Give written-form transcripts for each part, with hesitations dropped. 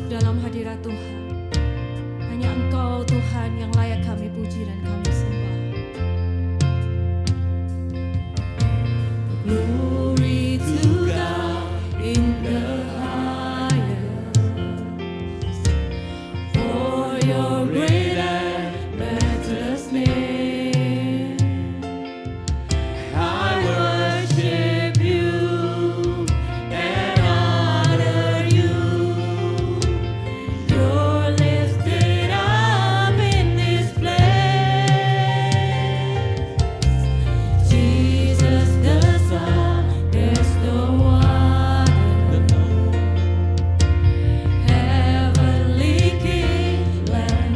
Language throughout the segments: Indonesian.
masuk dalam hadirat Tuhan. Hanya Engkau Tuhan yang layak kami puji dan kami sembah. Glory to God in the highest, for your great and matchless name. I worship you and honor you. You're lifted up in this place. Jesus the Son, there's no other. Heavenly King, Lamb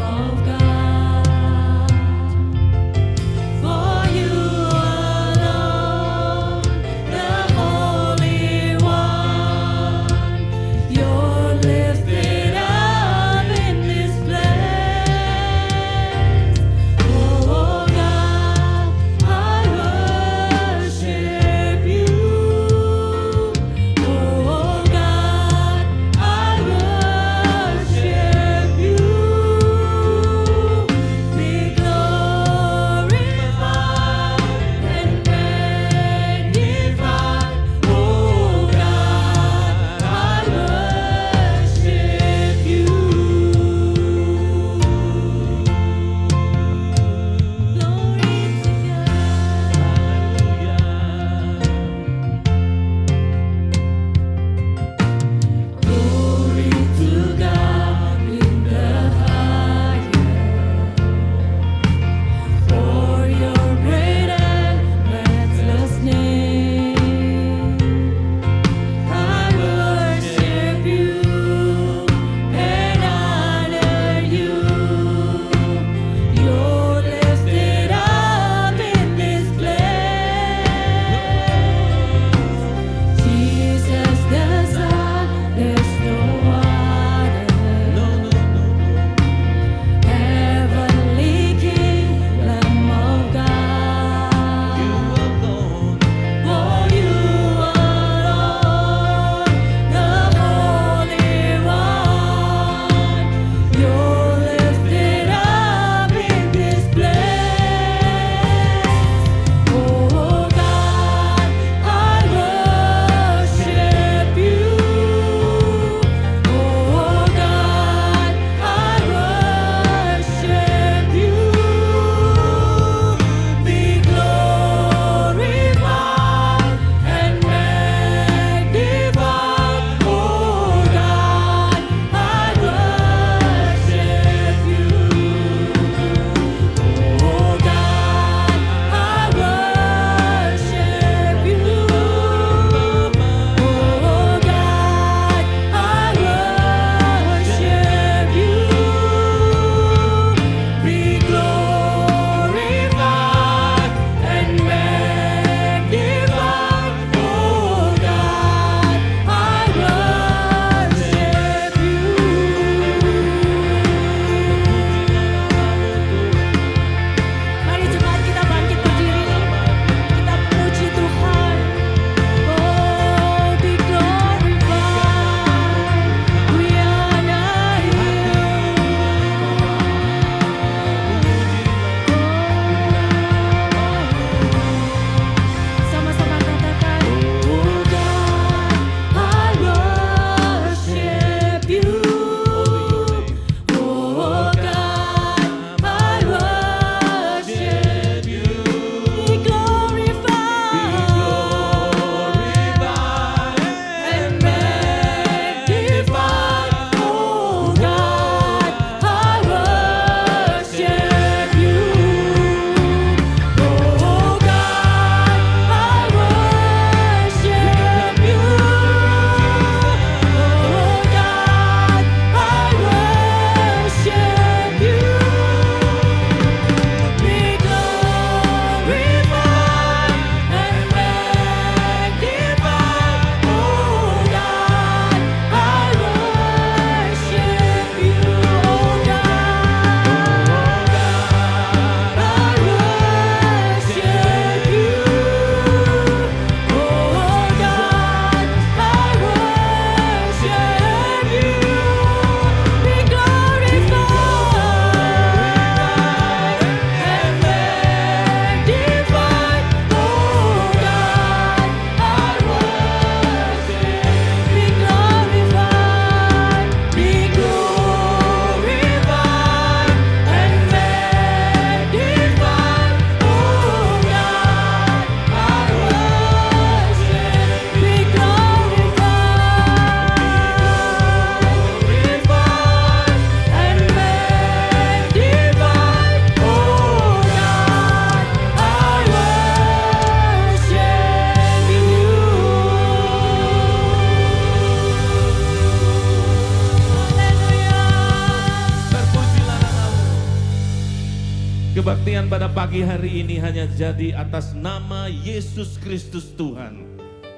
Kebaktian pada pagi hari ini hanya jadi atas nama Yesus Kristus Tuhan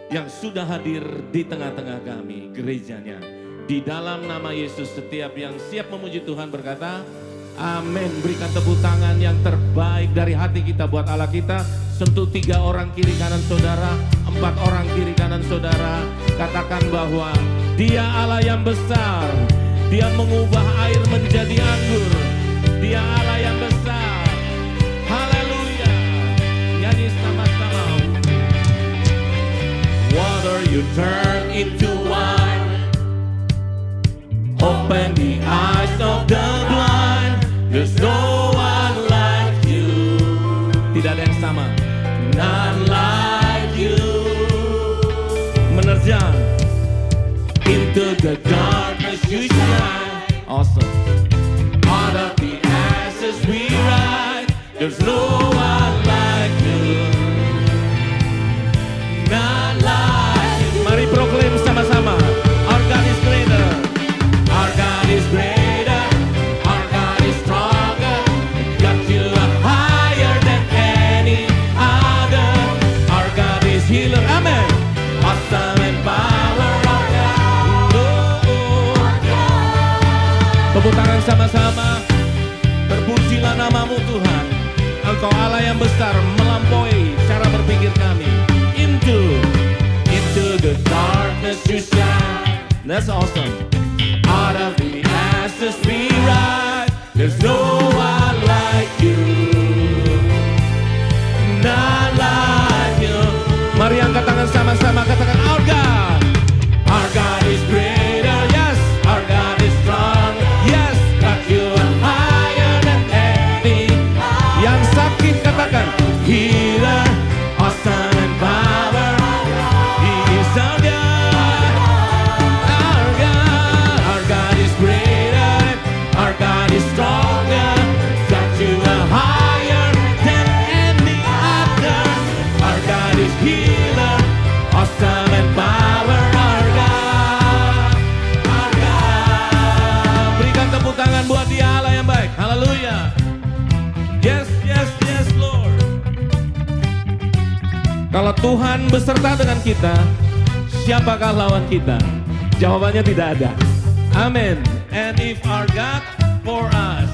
yang sudah hadir di tengah-tengah kami, gerejanya. Di dalam nama Yesus, setiap yang siap memuji Tuhan berkata, amin. Berikan tepuk tangan yang terbaik dari hati kita buat Allah kita. Sentuh 3 orang kiri kanan saudara, 4 orang kiri kanan saudara. Katakan bahwa Dia Allah yang besar. Dia mengubah air menjadi anggur. Dia Allah yang besar. Haleluya. Nyanyi sama-sama. Water you turn into wine. Open the eyes of the blind. There's no one like you. Tidak ada yang sama. None like you. Menerjang into the darkness you shine. Awesome. Out of the ashes we rise. There's no one like you. None like you. Mari proklaim sama-sama. Our God is greater. Our God is greater. Our God is stronger. Got you higher than any other. Our God is healer. Amen. Awesome and power. Our God. Tepuk tangan sama-sama. Terpujilah namamu Tuhan. Engkau Allah yang besar, melampaui cara berpikir kami. Into the darkness you shine. That's awesome. Out of the ashes we rise. There's no one like you. Not like you. Mari angkat tangan sama-sama, katakan our God. Our God is greater. Yes, our God is strong. Yes, got you higher than any. Yang sakit katakan healer. Awesome and power. He is our God. Our God. Our God is greater. Our God is stronger. Got you higher than any other. Our God is healer. Awesome and power. Our God. Our God. Berikan tepuk tangan buat Dia Allah yang baik. Haleluya. Yes, yes, yes Lord. Kalau Tuhan beserta dengan kita, siapakah lawan kita? Jawabannya tidak ada. Amin. And if our God for us,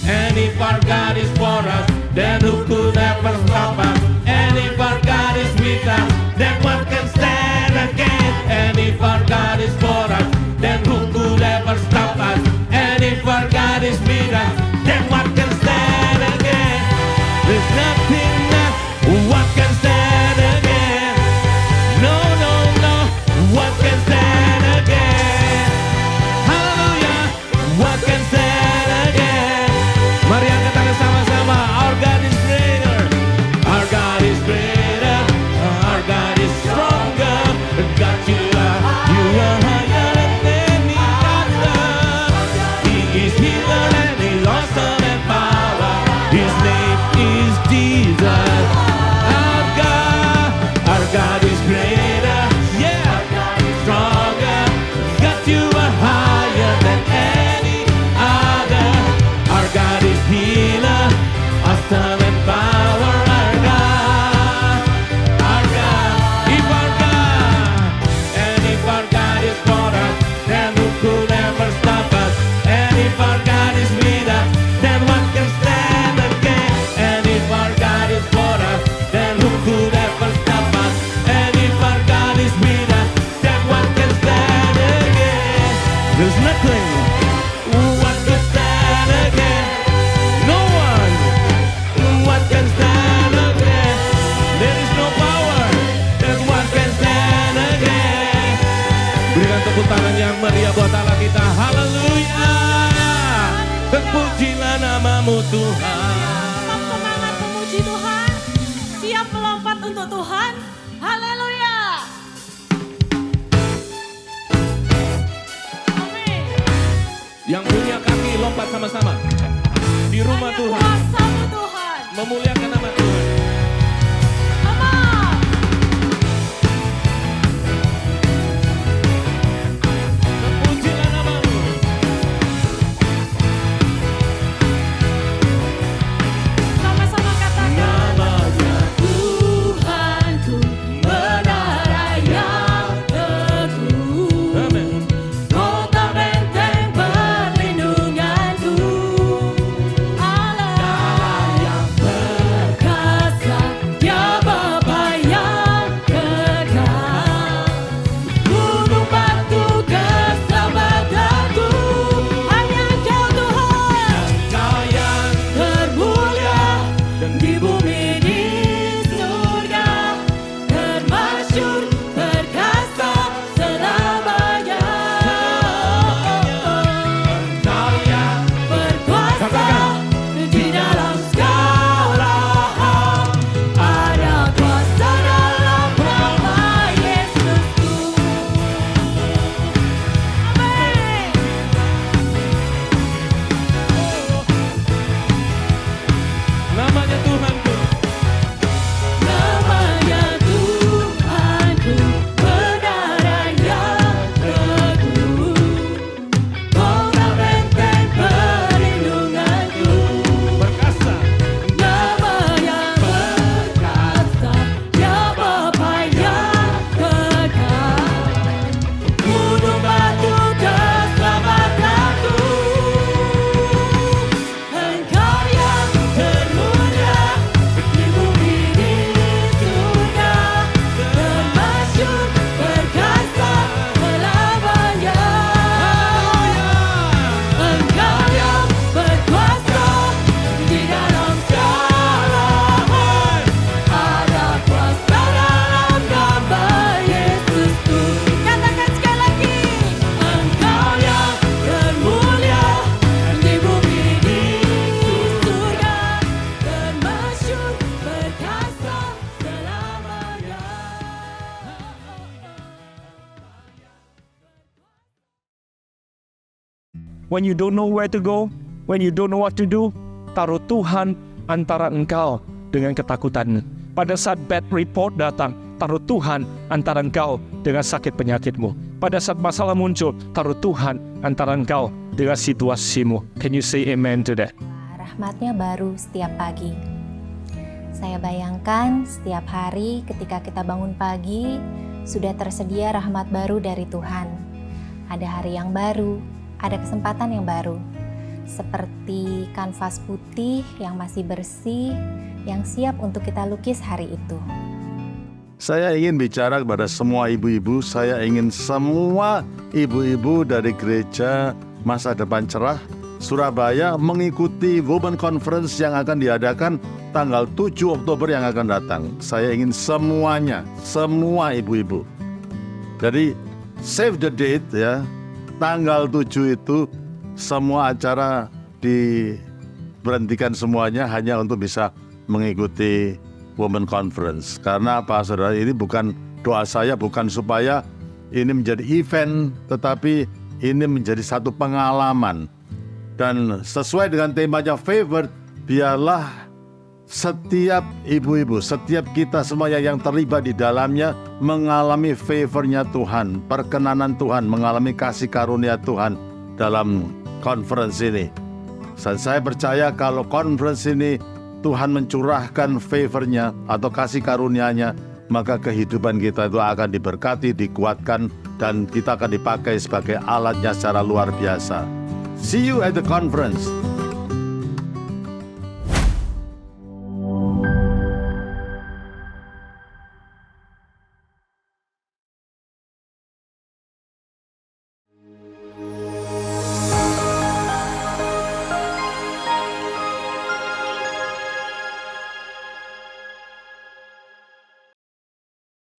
and if our God is for us, then who could ever stop us? And if our God is with us, then what can stand against? And if our God is for us, then who could ever stop us? And if our God is with us, then what can stand against? There's nothing that what can stand against. No, no, no, what can stand against? Hallelujah, what can stand against? Mari angkat tangan sama-sama. Our God is greater. Our God is greater. Our God is stronger. Got you are higher than any other. He is healer and He's awesome and power. His name is Jesus. Our God is greater. Yeah, our God is stronger. Got you higher than any other. Our God is healer. Awesome and power. Our God. Our God. If our God. And if our God is for us, then who could ever stop us? And if our God is with us, then what can stand against? And if our God is for us, then who could ever stop us? And if our God is with us, then what can stand against? There's nothing. What can stand against? No one. What can stand against? There is no power. Then what can stand against? Berikan tepuk tangan yang meriah buat Allah kita. Haleluya. Terpujilah namamu Tuhan. Tetap semangat memuji Tuhan. Siap melompat untuk Tuhan. Haleluya. Amin. Yang punya kaki lompat sama-sama. Di rumah Hanya Tuhan. kuasamu Tuhan. Memuliakan nama Tuhan. Come on. Terpujilah namamu. when you don't know where to go, when you don't know what to do, taruh Tuhan antara engkau dengan ketakutan. Pada saat bad report datang, taruh Tuhan antara engkau dengan sakit penyakitmu. Pada saat masalah muncul, taruh Tuhan antara engkau dengan situasimu. Can you say amen to that? Rahmatnya baru setiap pagi. Saya bayangkan setiap hari ketika kita bangun pagi, sudah tersedia rahmat baru dari Tuhan. Ada hari yang baru, ada kesempatan yang baru. Seperti kanvas putih yang masih bersih, yang siap untuk kita lukis hari itu. Saya ingin bicara kepada semua ibu-ibu, saya ingin semua ibu-ibu dari gereja Masa Depan Cerah Surabaya mengikuti Women Conference yang akan diadakan tanggal 7 Oktober yang akan datang. Saya ingin semuanya, semua ibu-ibu. Jadi save the date ya, tanggal 7 itu semua acara diberhentikan semuanya hanya untuk bisa mengikuti Women Conference. Karena apa saudara, ini bukan doa saya, bukan supaya ini menjadi event, tetapi ini menjadi satu pengalaman. Dan sesuai dengan temanya Favored, biarlah setiap ibu-ibu, setiap kita semuanya yang terlibat di dalamnya mengalami favornya Tuhan, perkenanan Tuhan, mengalami kasih karunia Tuhan dalam conference ini. Dan saya percaya kalau conference ini Tuhan mencurahkan favornya atau kasih karunia-Nya, maka kehidupan kita itu akan diberkati, dikuatkan, dan kita akan dipakai sebagai alatnya secara luar biasa. See you at the conference.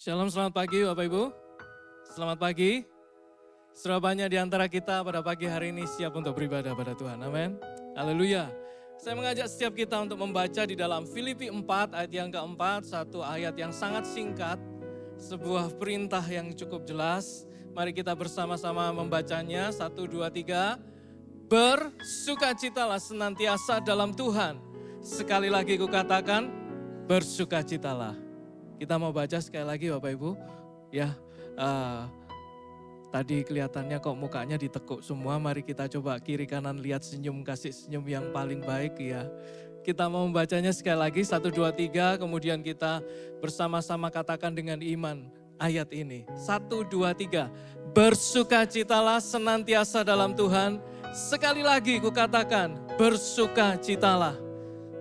Shalom, selamat pagi Bapak Ibu. Selamat pagi. Seberapa banyak di antara kita pada pagi hari ini siap untuk beribadah pada Tuhan. Amin. Haleluya. Saya mengajak setiap kita untuk membaca di dalam Filipi 4 ayat yang keempat, satu ayat yang sangat singkat, sebuah perintah yang cukup jelas. Mari kita bersama-sama membacanya. 1, 2, 3. Bersukacitalah senantiasa dalam Tuhan. Sekali lagi kukatakan, bersukacitalah. Kita mau baca sekali lagi Bapak Ibu. Ya, tadi kelihatannya kok mukanya ditekuk semua. Mari kita coba kiri kanan lihat senyum, kasih senyum yang paling baik ya. Kita mau membacanya sekali lagi 1, 2, 3. Kemudian kita bersama-sama katakan dengan iman ayat ini. 1, 2, 3. Bersukacitalah senantiasa dalam Tuhan. Sekali lagi kukatakan bersukacitalah.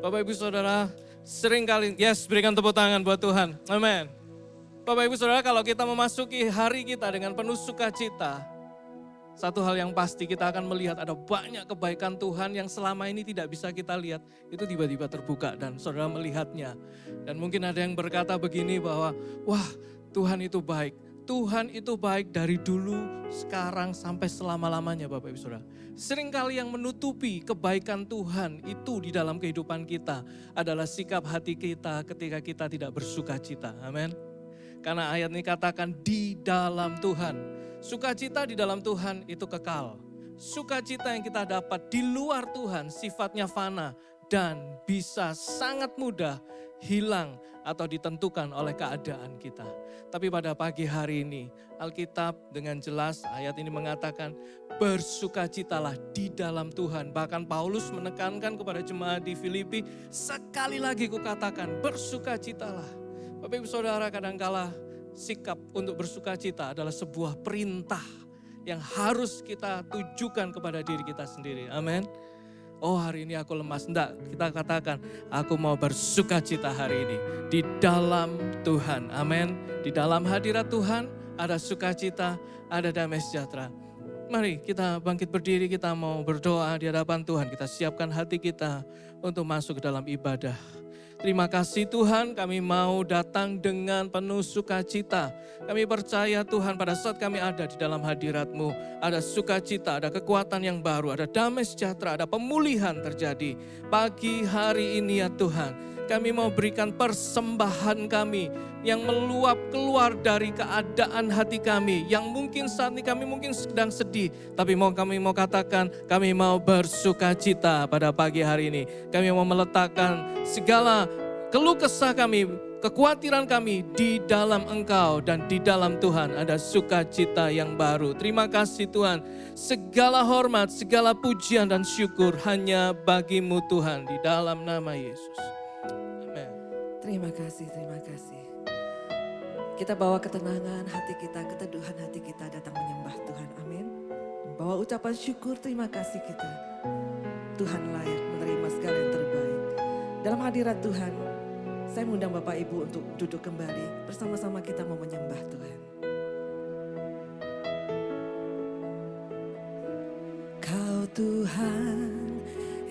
Bapak Ibu Saudara, seringkali, berikan tepuk tangan buat Tuhan. Amin. Bapak Ibu Saudara, kalau kita memasuki hari kita dengan penuh sukacita, satu hal yang pasti kita akan melihat ada banyak kebaikan Tuhan yang selama ini tidak bisa kita lihat. Itu tiba-tiba terbuka dan saudara melihatnya. Dan mungkin ada yang berkata begini bahwa, wah Tuhan itu baik. Tuhan itu baik dari dulu, sekarang, sampai selama-lamanya Bapak Ibu Saudara. Seringkali yang menutupi kebaikan Tuhan itu di dalam kehidupan kita adalah sikap hati kita ketika kita tidak bersukacita. Amin. Karena ayat ini katakan di dalam Tuhan. Sukacita di dalam Tuhan itu kekal. Sukacita yang kita dapat di luar Tuhan sifatnya fana dan bisa sangat mudah hilang atau ditentukan oleh keadaan kita. Tapi pada pagi hari ini Alkitab dengan jelas ayat ini mengatakan bersukacitalah di dalam Tuhan. Bahkan Paulus menekankan kepada jemaat di Filipi, sekali lagi kukatakan bersukacitalah. Bapak Ibu Saudara, kadangkala sikap untuk bersukacita adalah sebuah perintah yang harus kita tujukan kepada diri kita sendiri. Amin. Oh hari ini aku lemas. Enggak, kita katakan aku mau bersukacita hari ini di dalam Tuhan. Amin. Di dalam hadirat Tuhan ada sukacita, ada damai sejahtera. Mari kita bangkit berdiri, kita mau berdoa di hadapan Tuhan. Kita siapkan hati kita untuk masuk ke dalam ibadah. Terima kasih Tuhan, kami mau datang dengan penuh sukacita. Kami percaya Tuhan pada saat kami ada di dalam hadirat-Mu, ada sukacita, ada kekuatan yang baru, ada damai sejahtera, ada pemulihan terjadi. Pagi hari ini ya Tuhan, Kami mau berikan persembahan kami yang meluap keluar dari keadaan hati kami. Yang mungkin saat ini kami mungkin sedang sedih. Tapi kami mau katakan, kami mau bersuka cita pada pagi hari ini. Kami mau meletakkan segala keluh kesah kami, kekhawatiran kami di dalam Engkau dan di dalam Tuhan ada sukacita yang baru. Terima kasih Tuhan. Segala hormat, segala pujian dan syukur hanya bagi-Mu Tuhan di dalam nama Yesus. Amen. Terima kasih, terima kasih. Kita bawa ketenangan hati kita, keteduhan hati kita datang menyembah Tuhan. Amin. Bawa ucapan syukur, terima kasih kita. Tuhan layak menerima segala yang terbaik. Dalam hadirat Tuhan, saya mengundang Bapak Ibu untuk duduk kembali. Bersama-sama kita mau menyembah Tuhan. Kau Tuhan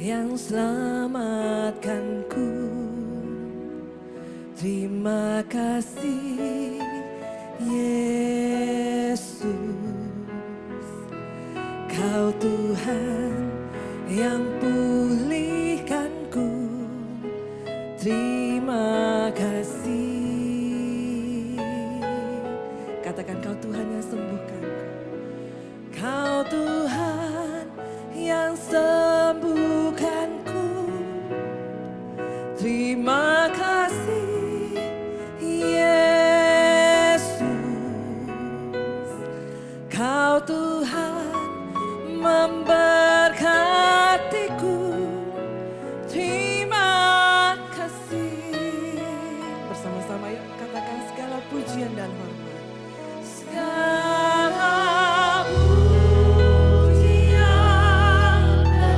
yang selamatkanku. Terima kasih Yesus. Kau Tuhan yang pulihkanku. Terima kasih. Katakan kau Tuhan yang sembuhkanku. Kau Tuhan yang sembuhkanku. Terima kasih Yesus. Kau Tuhan memberkatiku. Terima kasih. Bersama-sama yuk katakan segala pujian dan hormat. Segala pujian dan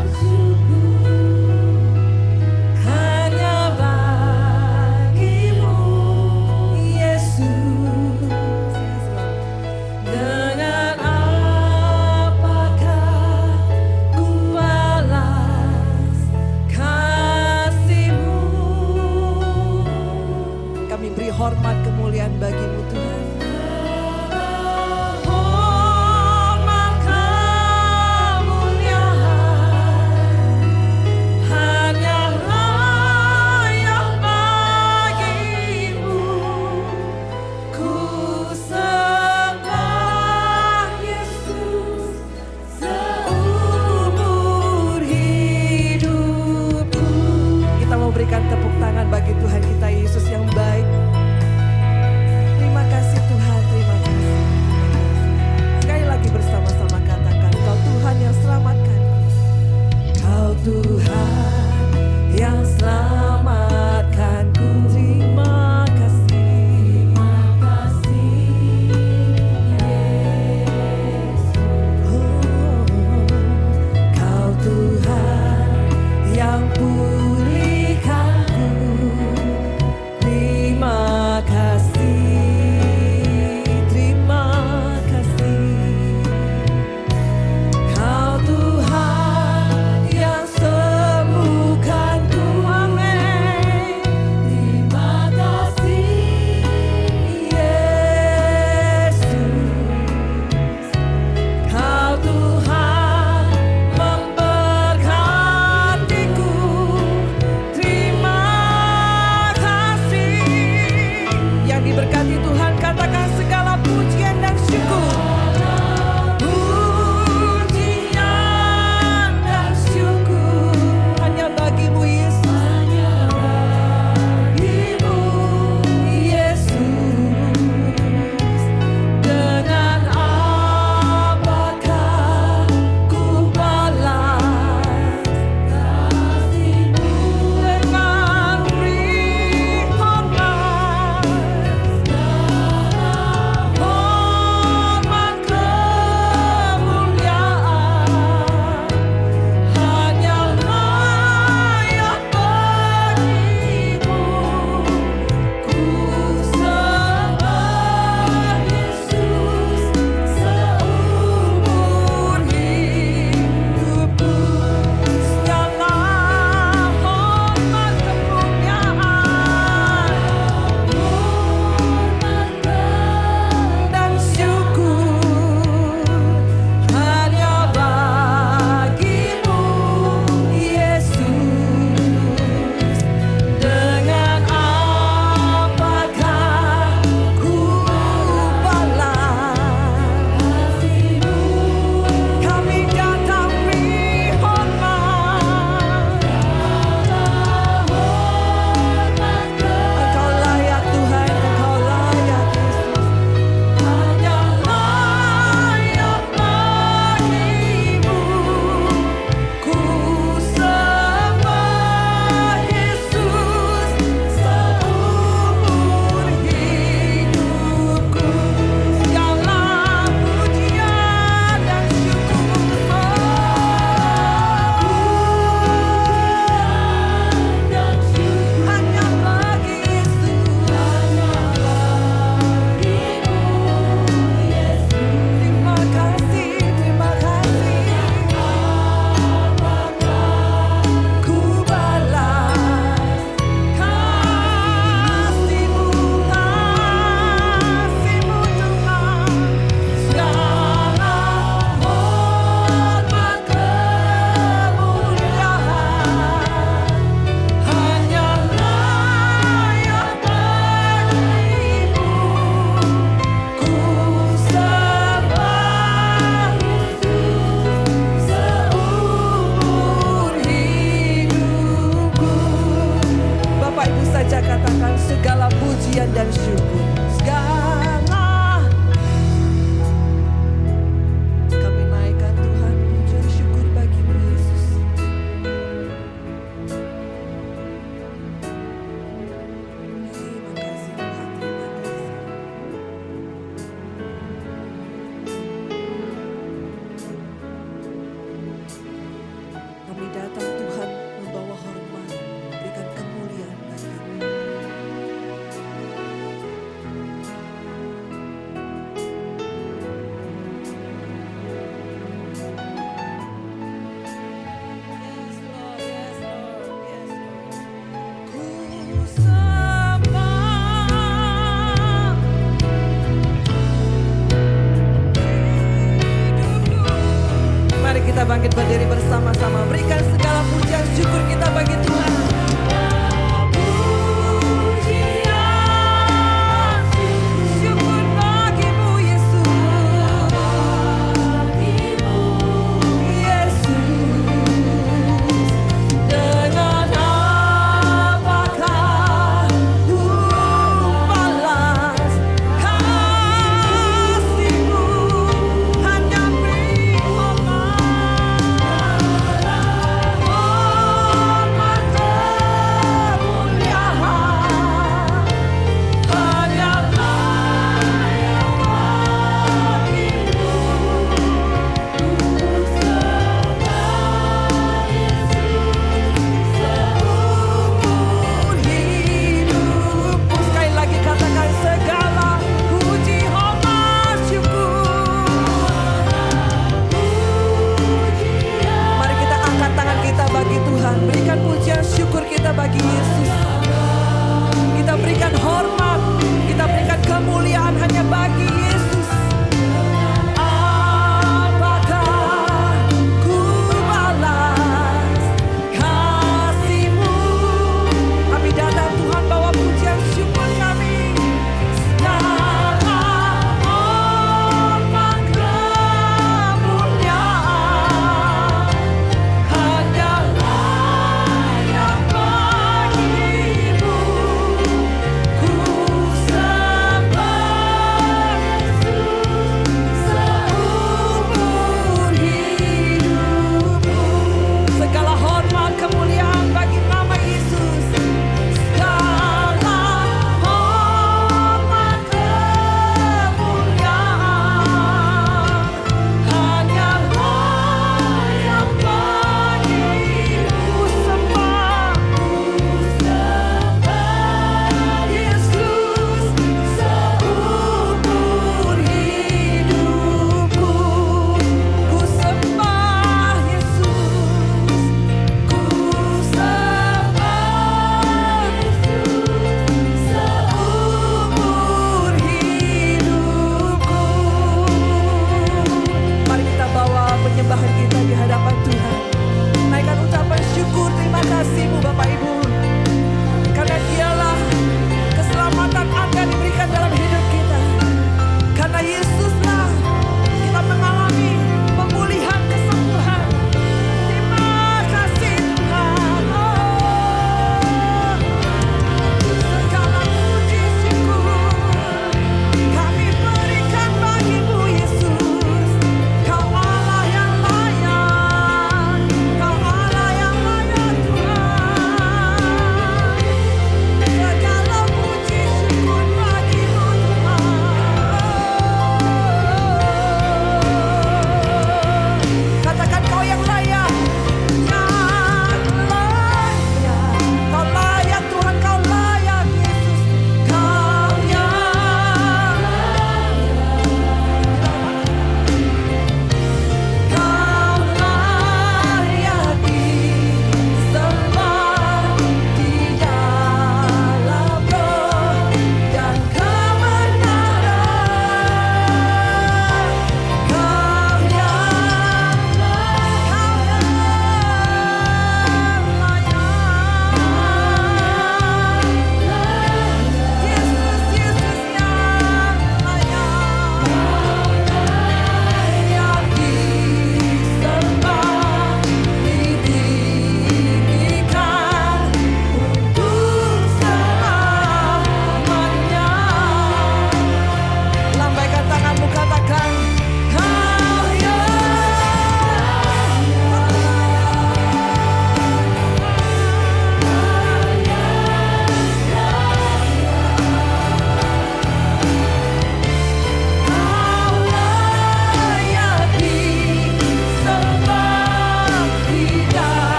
berdiri bersama-sama. Berikan segala pujian syukur kita bagi Tuhan. Syukur bagimu Yesus. Dengan apakah ku balas kasih-Mu, hanya beri hormat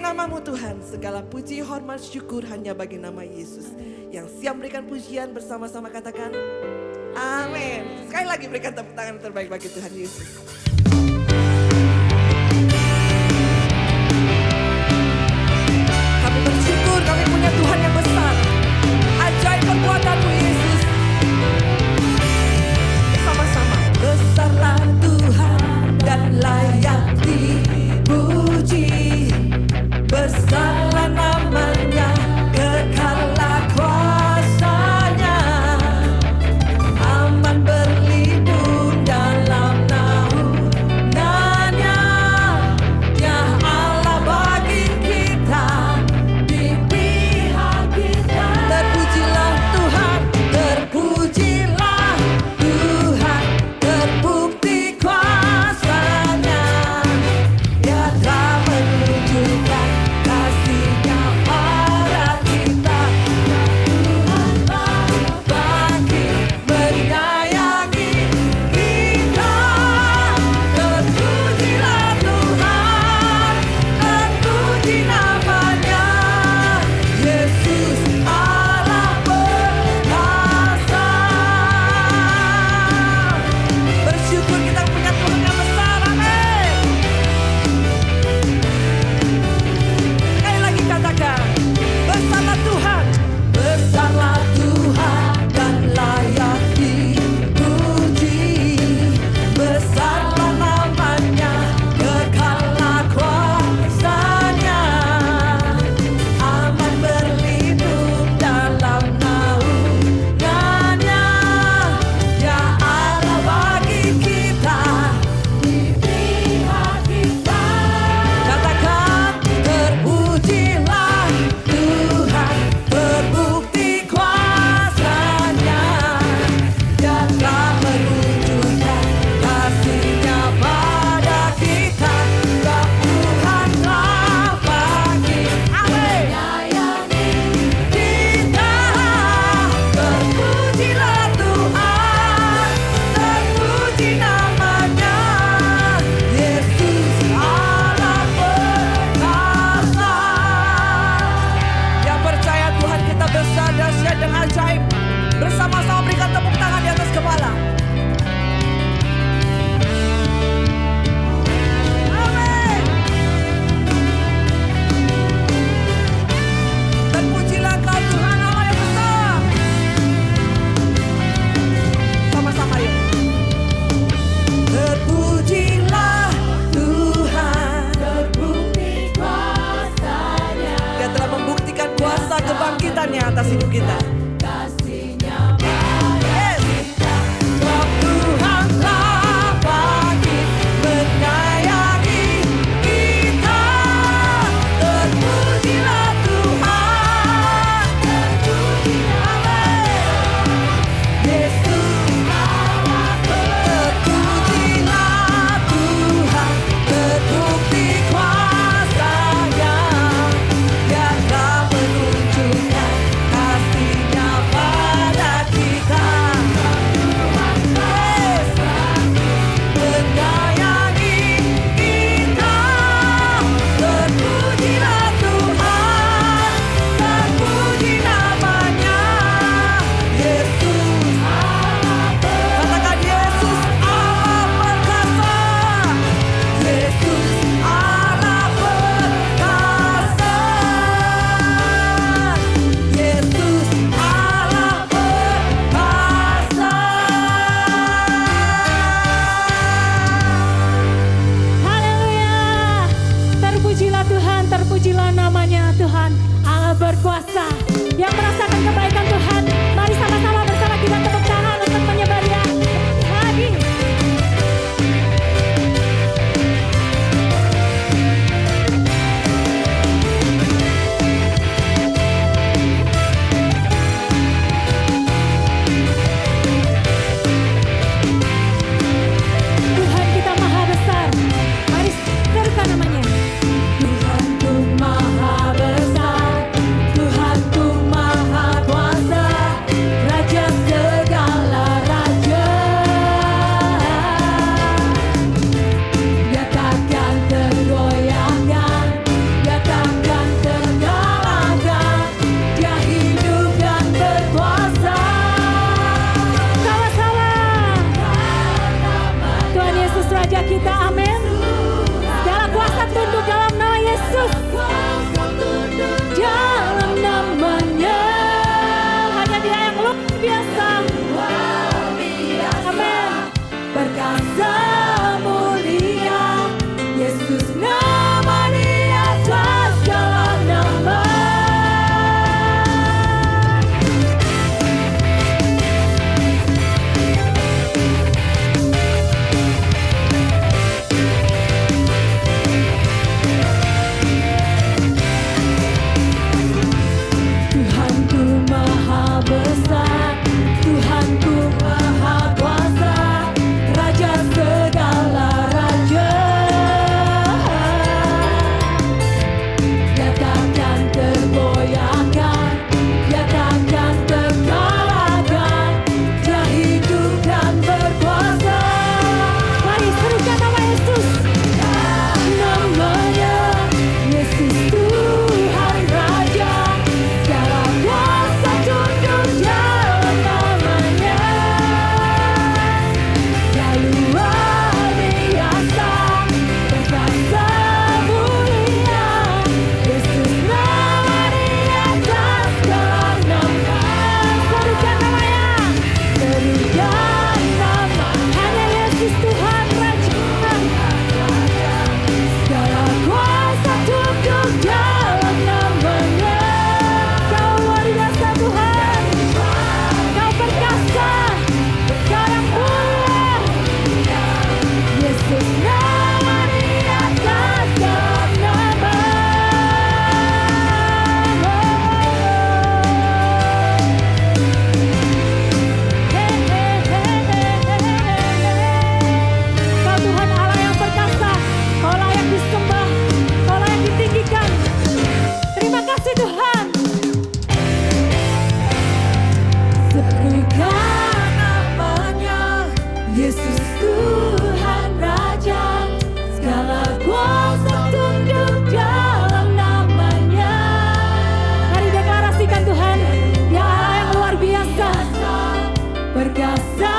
namamu Tuhan, segala puji, hormat, syukur hanya bagi nama Yesus. Yang siap berikan pujian bersama-sama katakan, amin. Sekali lagi berikan tepuk tangan terbaik bagi Tuhan Yesus. Kami bersyukur kami punya Tuhan yang besar. Ajaib perbuatan-Mu Yesus. Bersama-sama. Besarlah Tuhan dan layak dipuji. Besarlah namanya, kekallah kuasanya. Aman berlindung dalam naungannya. Ya Allah bagi kita, di pihak kita. Terpujilah Tuhan, terpujilah Tuhan, terbukti kuasanya. Dia telah menunjukkan kasih-Nya pada kita. Tuhan bagi menyayangi kita. Terpujilah Tuhan, terpuji namanya. Yesus Allah perkasa. Bersyukur kita punya Tuhan yang besar, amin. Sekali lagi katakan, besarlah Tuhan, besarlah Tuhan dan layak dipuji. Besarlah namanya, kekallah kuasanya. Aman berlindung dalam naungannya. Ya Allah bagi kita, di pihak kita. Katakan, terpujilah Tuhan, terbukti kuasanya. Dia telah menunjukkan kasih-Nya pada kita. Tuhan telah bagi menyayangi kita. Terpujilah Tuhan, terpuji namanya. Yesus Allah perkasa. Yang percaya Tuhan kita besar, dahsyat dan ajaib. Bersama-sama berikan tepuk tangan di atas kepala. Amin. Terpujilah Kau Tuhan Allah yang besar. Sama-sama yuk. Terpujilah Tuhan, terbukti kuasanya. Dia telah membuktikan kuasa kebangkitannya atas hidup kita. Yes. Sebab Tuhan telah bagi menyayangi kita. Terpujilah Tuhan, terpuji amin. Yesus Allah terpujilah Tuhan, terbukti kuasanya. Dia telah menunjukkan kasih-Nya pada kita. Yes. Menyayangi kita. Terpujilah Tuhan, terpuji namanya. Yesus Allah perkasa. Katakan Yesus Allah perkasa. Yesus Allah perkasa. Yesus Allah perkasa. Haleluya. Terpujilah Tuhan, terpujilah namanya Tuhan Allah berkuasa. Yang merasakan kebaikan Tuhan, mari sama-sama bersama kita tepuk tangan untuk menyebarnya lagi. Tuhan kita maha besar. Mari serukan namanya. Tuhanku maha besar, Tuhanku maha kuasa. kasih Tuhan. Serukan namanya, Yesus Tuhan Raja. Segala kuasa tunduk dalam namanya. Mari deklarasikan Tuhan, Dia Allah yang luar biasa, perkasa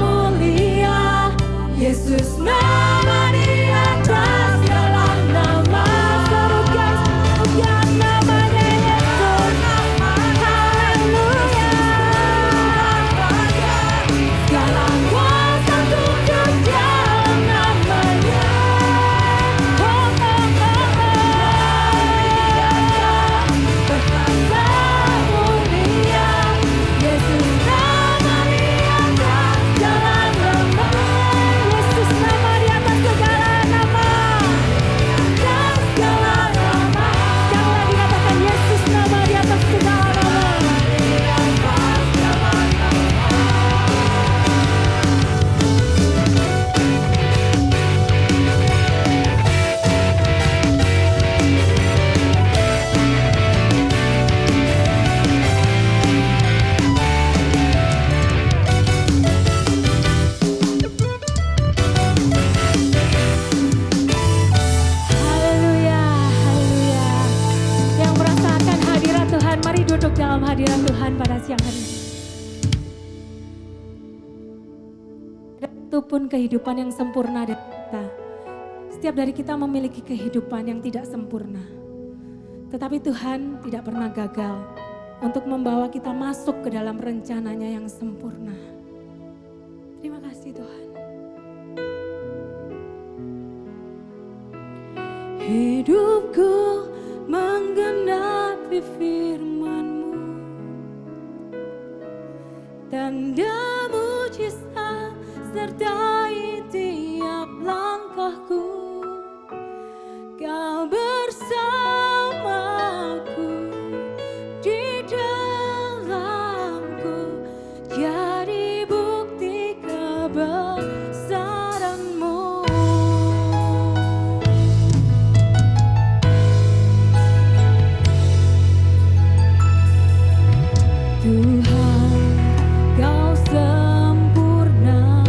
mulia. Yesus nama di atas segala nama. Serukan namanya Yesus. Haleluya. Segala kuasa tunduk dalam namanya. Perkasa mulia. Yesus nama di atas segala nama. Yesus nama di atas segala nama. Atas segala nama. Sekali lagi katakan Yesus nama di atas segala nama. Haleluya, haleluya. Yang merasakan hadirat Tuhan, mari duduk dalam hadirat Tuhan pada siang hari ini. Itu pun kehidupan yang sempurna dari kita. Setiap dari kita memiliki kehidupan yang tidak sempurna. Tetapi Tuhan tidak pernah gagal untuk membawa kita masuk ke dalam rencananya yang sempurna. Terima kasih Tuhan. Hidupku menggenapi firman-Mu, tanda mujizat sertai tiap langkahku. Kau bersamaku di dalamku, jadi bukti kebesaran-Mu. Tuhan, Kau sempurna.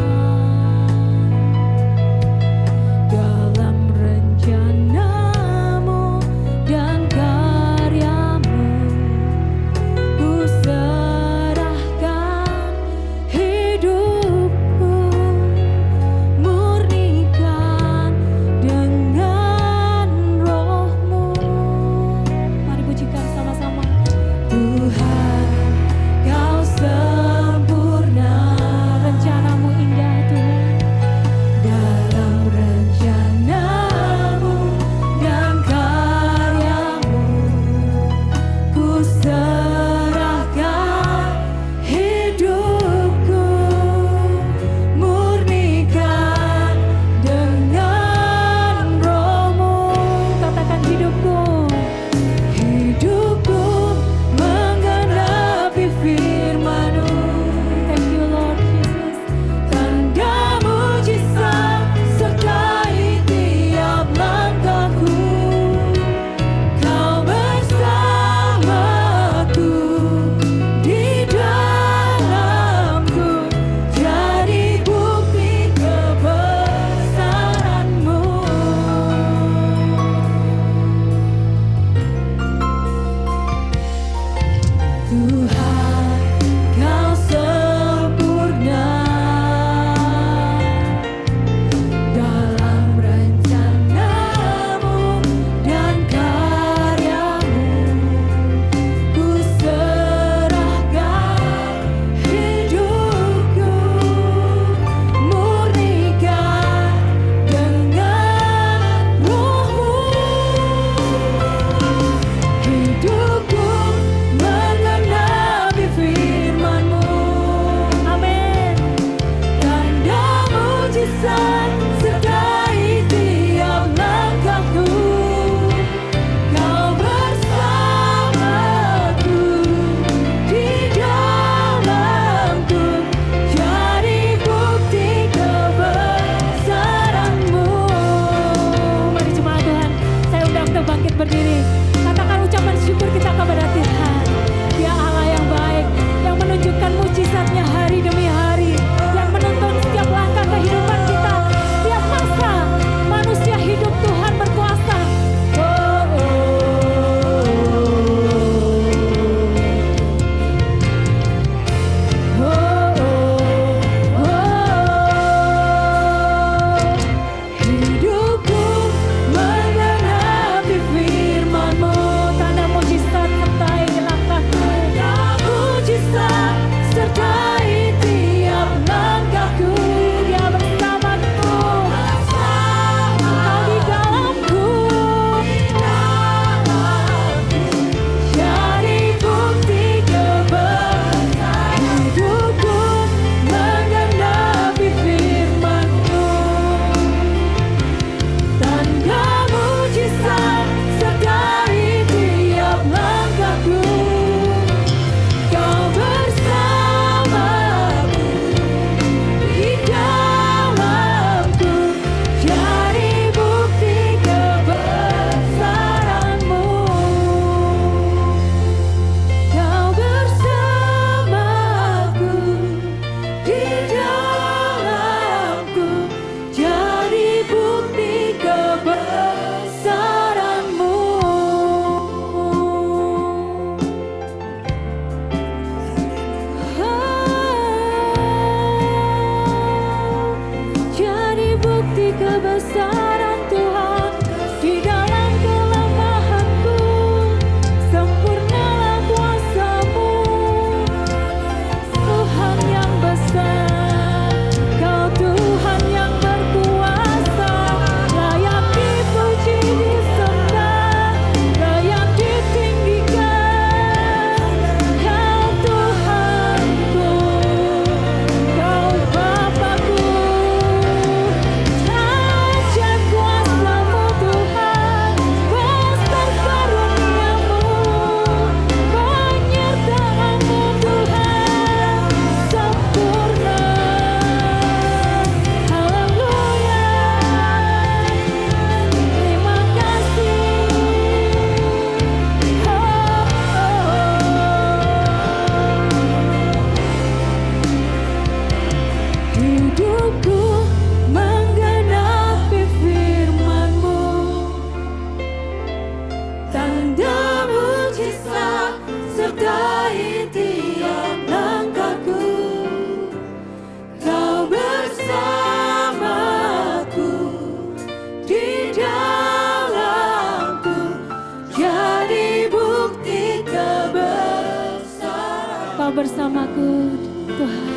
Kau bersamaku, Tuhan.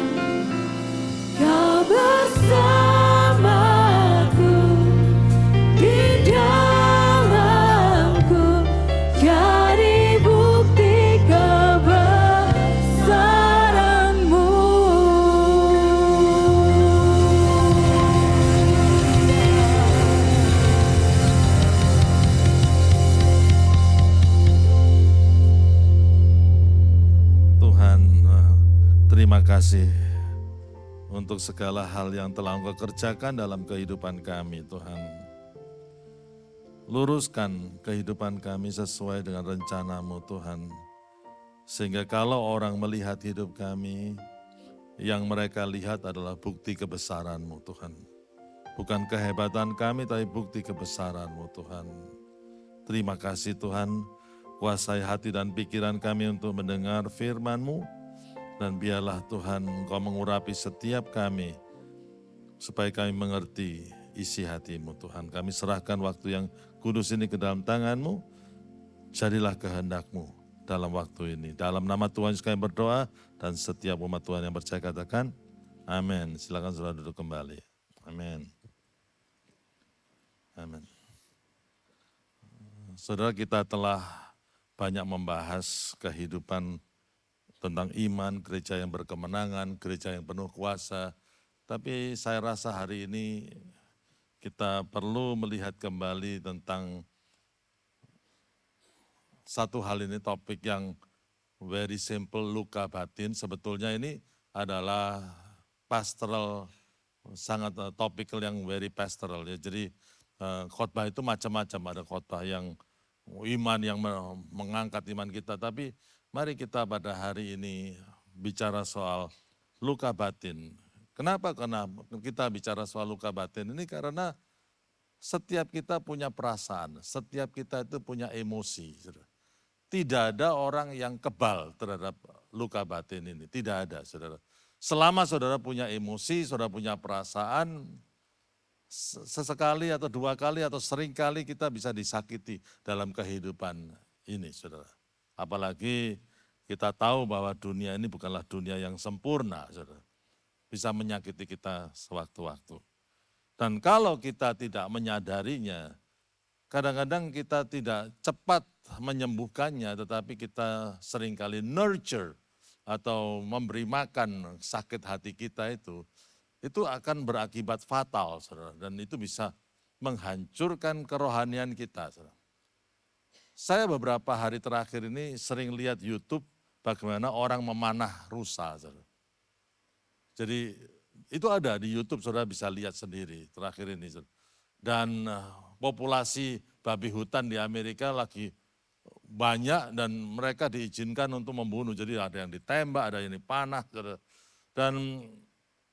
Kau bersamaku di dalamku, jadi bukti kebesaran-Mu. Tuhan, terima kasih untuk segala hal yang telah Engkau kerjakan dalam kehidupan kami, Tuhan. Luruskan kehidupan kami sesuai dengan rencana-Mu, Tuhan. Sehingga kalau orang melihat hidup kami, yang mereka lihat adalah bukti kebesaran-Mu, Tuhan. Bukan kehebatan kami, tapi bukti kebesaran-Mu, Tuhan. Terima kasih, Tuhan. Kuasai hati dan pikiran kami untuk mendengar firman-Mu. Dan biarlah Tuhan Engkau mengurapi setiap kami, supaya kami mengerti isi hati-Mu, Tuhan. Kami serahkan waktu yang kudus ini ke dalam tangan-Mu. Jadilah kehendak-Mu dalam waktu ini. Dalam nama Tuhan Yesus kami berdoa, dan setiap umat Tuhan yang percaya katakan, amin. Silakan saudara duduk kembali. Amin. Amin. Saudara, kita telah banyak membahas kehidupan tentang iman, gereja yang berkemenangan, gereja yang penuh kuasa. Tapi saya rasa hari ini kita perlu melihat kembali tentang satu hal ini, topik yang very simple, luka batin. Sebetulnya ini adalah pastoral, sangat topikal yang very pastoral. Ya. Jadi khotbah itu macam-macam, ada khotbah yang iman yang mengangkat iman kita. Tapi mari kita pada hari ini bicara soal luka batin. Kenapa? Karena kita bicara soal luka batin ini karena setiap kita punya perasaan, setiap kita itu punya emosi. Tidak ada orang yang kebal terhadap luka batin ini, tidak ada, saudara. Selama saudara punya emosi, saudara punya perasaan, sesekali atau dua kali atau sering kali kita bisa disakiti dalam kehidupan ini, saudara. Apalagi kita tahu bahwa dunia ini bukanlah dunia yang sempurna, saudara. Bisa menyakiti kita sewaktu-waktu. Dan kalau kita tidak menyadarinya, kadang-kadang kita tidak cepat menyembuhkannya, tetapi kita seringkali nurture atau memberi makan sakit hati kita itu akan berakibat fatal, saudara. Dan itu bisa menghancurkan kerohanian kita, saudara. Saya beberapa hari terakhir ini sering lihat YouTube bagaimana orang memanah rusa. Saudara. Jadi itu ada di YouTube, saudara bisa lihat sendiri terakhir ini. Saudara. Dan populasi babi hutan di Amerika lagi banyak dan mereka diizinkan untuk membunuh. Jadi ada yang ditembak, ada yang dipanah. Saudara. Dan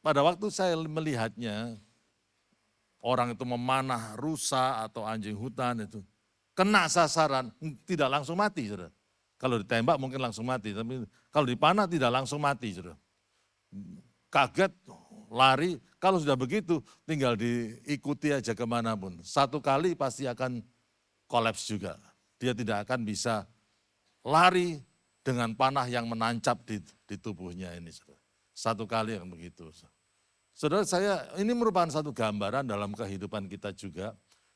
pada waktu saya melihatnya, orang itu memanah rusa atau anjing hutan itu, kena sasaran, tidak langsung mati, saudara. Kalau ditembak mungkin langsung mati, tapi kalau dipanah tidak langsung mati, saudara. Kaget, lari, kalau sudah begitu tinggal diikuti aja kemanapun. Satu kali pasti akan kolaps juga. Dia tidak akan bisa lari dengan panah yang menancap di tubuhnya ini, saudara. Satu kali yang begitu. Saudara, ini merupakan satu gambaran dalam kehidupan kita juga.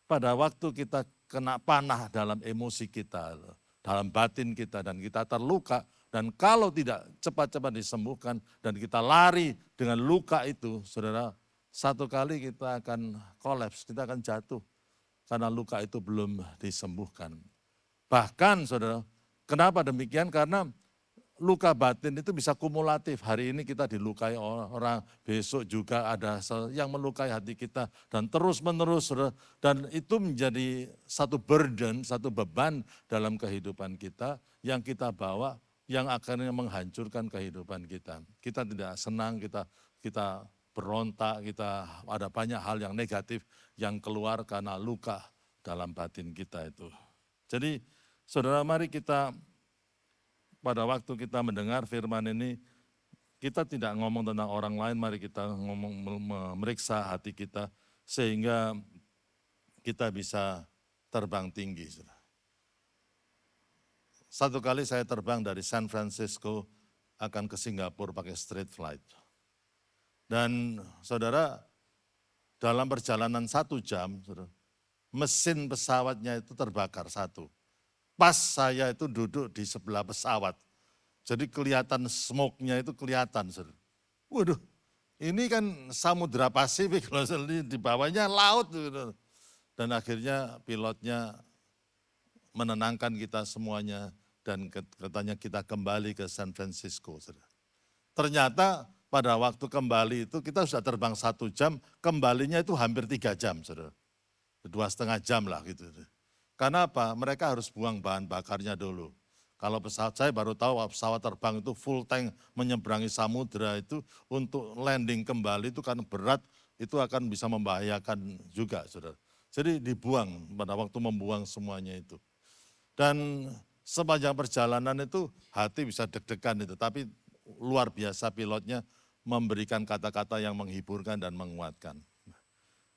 Pada waktu kita kena panah dalam emosi kita, dalam batin kita, dan kita terluka, dan kalau tidak cepat-cepat disembuhkan, dan kita lari dengan luka itu, saudara, satu kali kita akan kolaps, kita akan jatuh, karena luka itu belum disembuhkan. Bahkan, saudara, kenapa demikian? Karena luka batin itu bisa kumulatif. Hari ini kita dilukai orang, besok juga ada yang melukai hati kita, dan terus menerus, dan itu menjadi satu burden, satu beban dalam kehidupan kita yang kita bawa, yang akhirnya menghancurkan kehidupan kita. Kita tidak senang, kita berontak, kita ada banyak hal yang negatif yang keluar karena luka dalam batin kita itu. Jadi saudara, mari kita pada waktu kita mendengar firman ini, kita tidak ngomong tentang orang lain, mari kita memeriksa hati kita, sehingga kita bisa terbang tinggi. Satu kali saya terbang dari San Francisco akan ke Singapura pakai straight flight. Dan saudara, dalam perjalanan 1 jam, saudara, mesin pesawatnya itu terbakar satu. Pas saya itu duduk di sebelah pesawat. Jadi kelihatan smoke-nya itu kelihatan. Saudara. Waduh, ini kan Samudra Pasifik, di bawahnya laut. Saudara. Dan akhirnya pilotnya menenangkan kita semuanya dan katanya kita kembali ke San Francisco. Saudara. Ternyata pada waktu kembali itu kita sudah terbang 1 jam, kembalinya itu hampir 3 jam. Saudara. 2,5 jam lah gitu. Karena apa? Mereka harus buang bahan bakarnya dulu. Kalau pesawat, saya baru tahu pesawat terbang itu full tank menyeberangi samudera itu untuk landing kembali itu kan berat, itu akan bisa membahayakan juga, saudara. Jadi dibuang pada waktu membuang semuanya itu. Dan sepanjang perjalanan itu hati bisa deg-degan itu, tapi luar biasa pilotnya memberikan kata-kata yang menghiburkan dan menguatkan.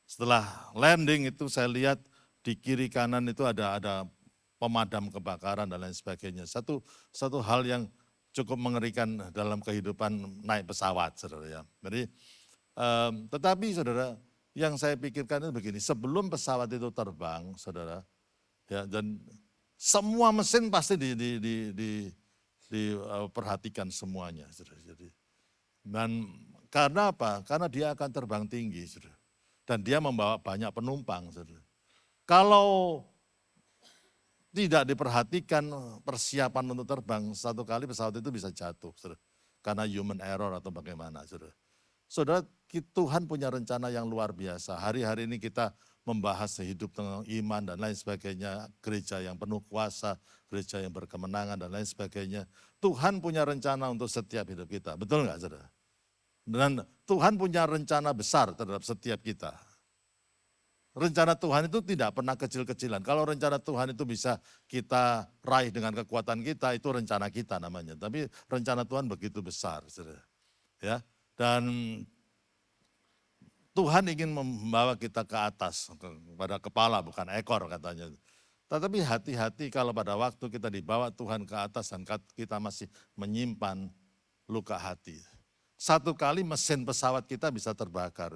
Setelah landing itu saya lihat di kiri kanan itu ada pemadam kebakaran dan lain sebagainya. Satu hal yang cukup mengerikan dalam kehidupan naik pesawat, saudara ya. Jadi, tetapi saudara, yang saya pikirkan itu begini, sebelum pesawat itu terbang, saudara, ya, dan semua mesin pasti diperhatikan semuanya, saudara. Jadi, dan karena apa? Karena dia akan terbang tinggi, saudara. Dan dia membawa banyak penumpang, saudara. Kalau tidak diperhatikan persiapan untuk terbang, satu kali pesawat itu bisa jatuh, saudara. Karena human error atau bagaimana, saudara. Saudara, Tuhan punya rencana yang luar biasa. Hari-hari ini kita membahas hidup tentang iman dan lain sebagainya, gereja yang penuh kuasa, gereja yang berkemenangan dan lain sebagainya. Tuhan punya rencana untuk setiap hidup kita, betul nggak, saudara? Dan Tuhan punya rencana besar terhadap setiap kita. Rencana Tuhan itu tidak pernah kecil-kecilan. Kalau rencana Tuhan itu bisa kita raih dengan kekuatan kita, itu rencana kita namanya. Tapi rencana Tuhan begitu besar, saudara. Ya, dan Tuhan ingin membawa kita ke atas, kepada kepala bukan ekor katanya. Tetapi hati-hati kalau pada waktu kita dibawa Tuhan ke atas dan kita masih menyimpan luka hati. Satu kali mesin pesawat kita bisa terbakar.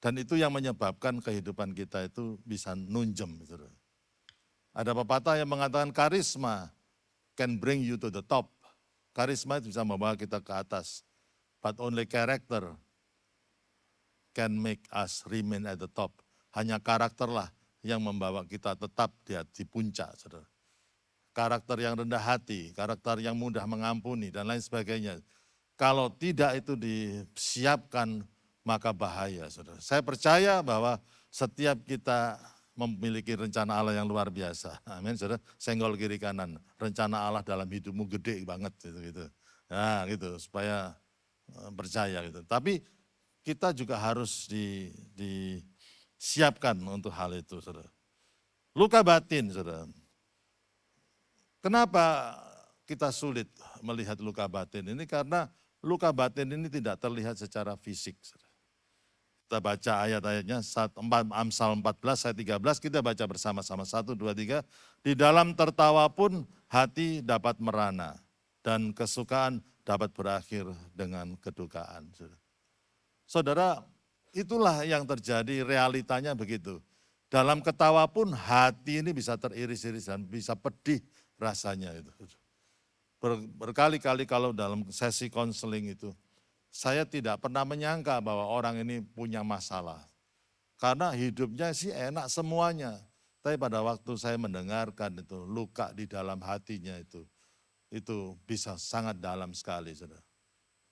Dan itu yang menyebabkan kehidupan kita itu bisa nunjem. Saudara. Ada pepatah yang mengatakan karisma can bring you to the top. Karisma itu bisa membawa kita ke atas. But only character can make us remain at the top. Hanya karakterlah yang membawa kita tetap di puncak. Saudara. Karakter yang rendah hati, karakter yang mudah mengampuni dan lain sebagainya. Kalau tidak itu disiapkan, maka bahaya, saudara. Saya percaya bahwa setiap kita memiliki rencana Allah yang luar biasa. Amin, saudara. Senggol kiri kanan. Rencana Allah dalam hidupmu gede banget, gitu. Nah, gitu, supaya percaya gitu. Tapi kita juga harus disiapkan untuk hal itu, saudara. Luka batin, saudara. Kenapa kita sulit melihat luka batin ini? Karena luka batin ini tidak terlihat secara fisik. Kita baca ayat-ayatnya, Amsal 14 ayat 13, kita baca bersama-sama, 1, 2, 3. Di dalam tertawa pun hati dapat merana, dan kesukaan dapat berakhir dengan kedukaan. Saudara, itulah yang terjadi, realitanya begitu. Dalam ketawa pun hati ini bisa teriris-iris dan bisa pedih rasanya itu. Berkali-kali kalau dalam sesi konseling itu, saya tidak pernah menyangka bahwa orang ini punya masalah. Karena hidupnya sih enak semuanya. Tapi pada waktu saya mendengarkan itu, luka di dalam hatinya itu bisa sangat dalam sekali. Saudara.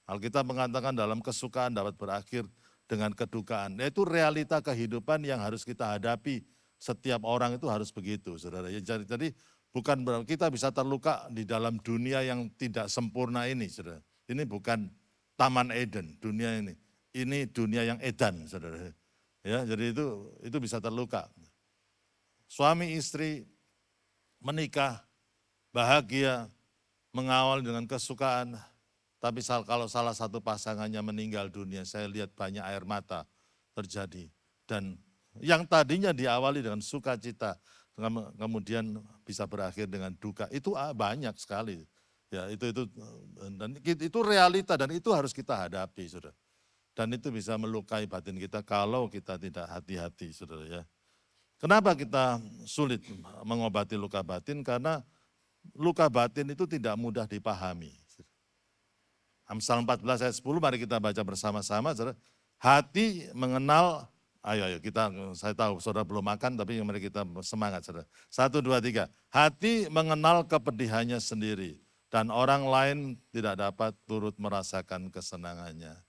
Alkitab mengatakan dalam kesukaan dapat berakhir dengan kedukaan. Itu realita kehidupan yang harus kita hadapi. Setiap orang itu harus begitu, saudara. Jadi bukan berarti kita bisa terluka di dalam dunia yang tidak sempurna ini, saudara. Ini bukan Taman Eden, dunia ini. Ini dunia yang edan, saudara. Ya, jadi itu bisa terluka. Suami istri menikah, bahagia, mengawal dengan kesukaan. Tapi kalau salah satu pasangannya meninggal dunia, saya lihat banyak air mata terjadi. Dan yang tadinya diawali dengan sukacita, kemudian bisa berakhir dengan duka. Itu banyak sekali. Ya, dan itu realita dan itu harus kita hadapi, Saudara. Dan itu bisa melukai batin kita kalau kita tidak hati-hati, Saudara ya. Kenapa kita sulit mengobati luka batin? Karena luka batin itu tidak mudah dipahami. Amsal 14 ayat 10, mari kita baca bersama-sama. Saudara. Hati mengenal, ayo saya tahu saudara belum makan tapi mari kita semangat. Saudara. 1, 2, 3. Hati mengenal kepedihannya sendiri dan orang lain tidak dapat turut merasakan kesenangannya.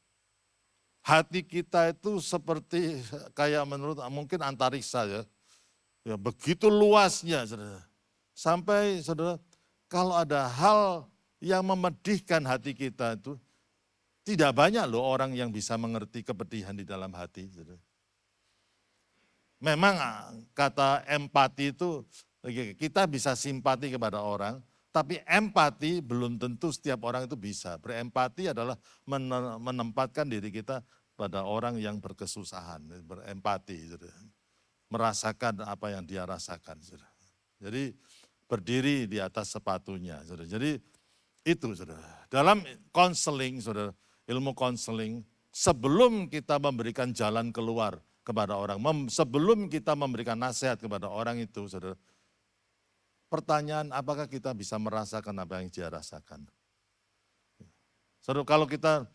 Hati kita itu seperti kayak menurut mungkin antariksa ya. Ya begitu luasnya saudara. Sampai saudara kalau ada hal yang memedihkan hati kita itu tidak banyak loh orang yang bisa mengerti kepedihan di dalam hati. Saudara. Memang kata empati itu kita bisa simpati kepada orang, tapi empati belum tentu setiap orang itu bisa. Berempati adalah menempatkan diri kita pada orang yang berkesusahan, berempati. Saudara. Merasakan apa yang dia rasakan. Saudara. Jadi berdiri di atas sepatunya. Saudara. Jadi itu saudara. Dalam konseling, saudara, ilmu konseling, sebelum kita memberikan jalan keluar kepada orang, sebelum kita memberikan nasihat kepada orang itu, saudara, pertanyaan apakah kita bisa merasakan apa yang dia rasakan. Saudara, kalau kita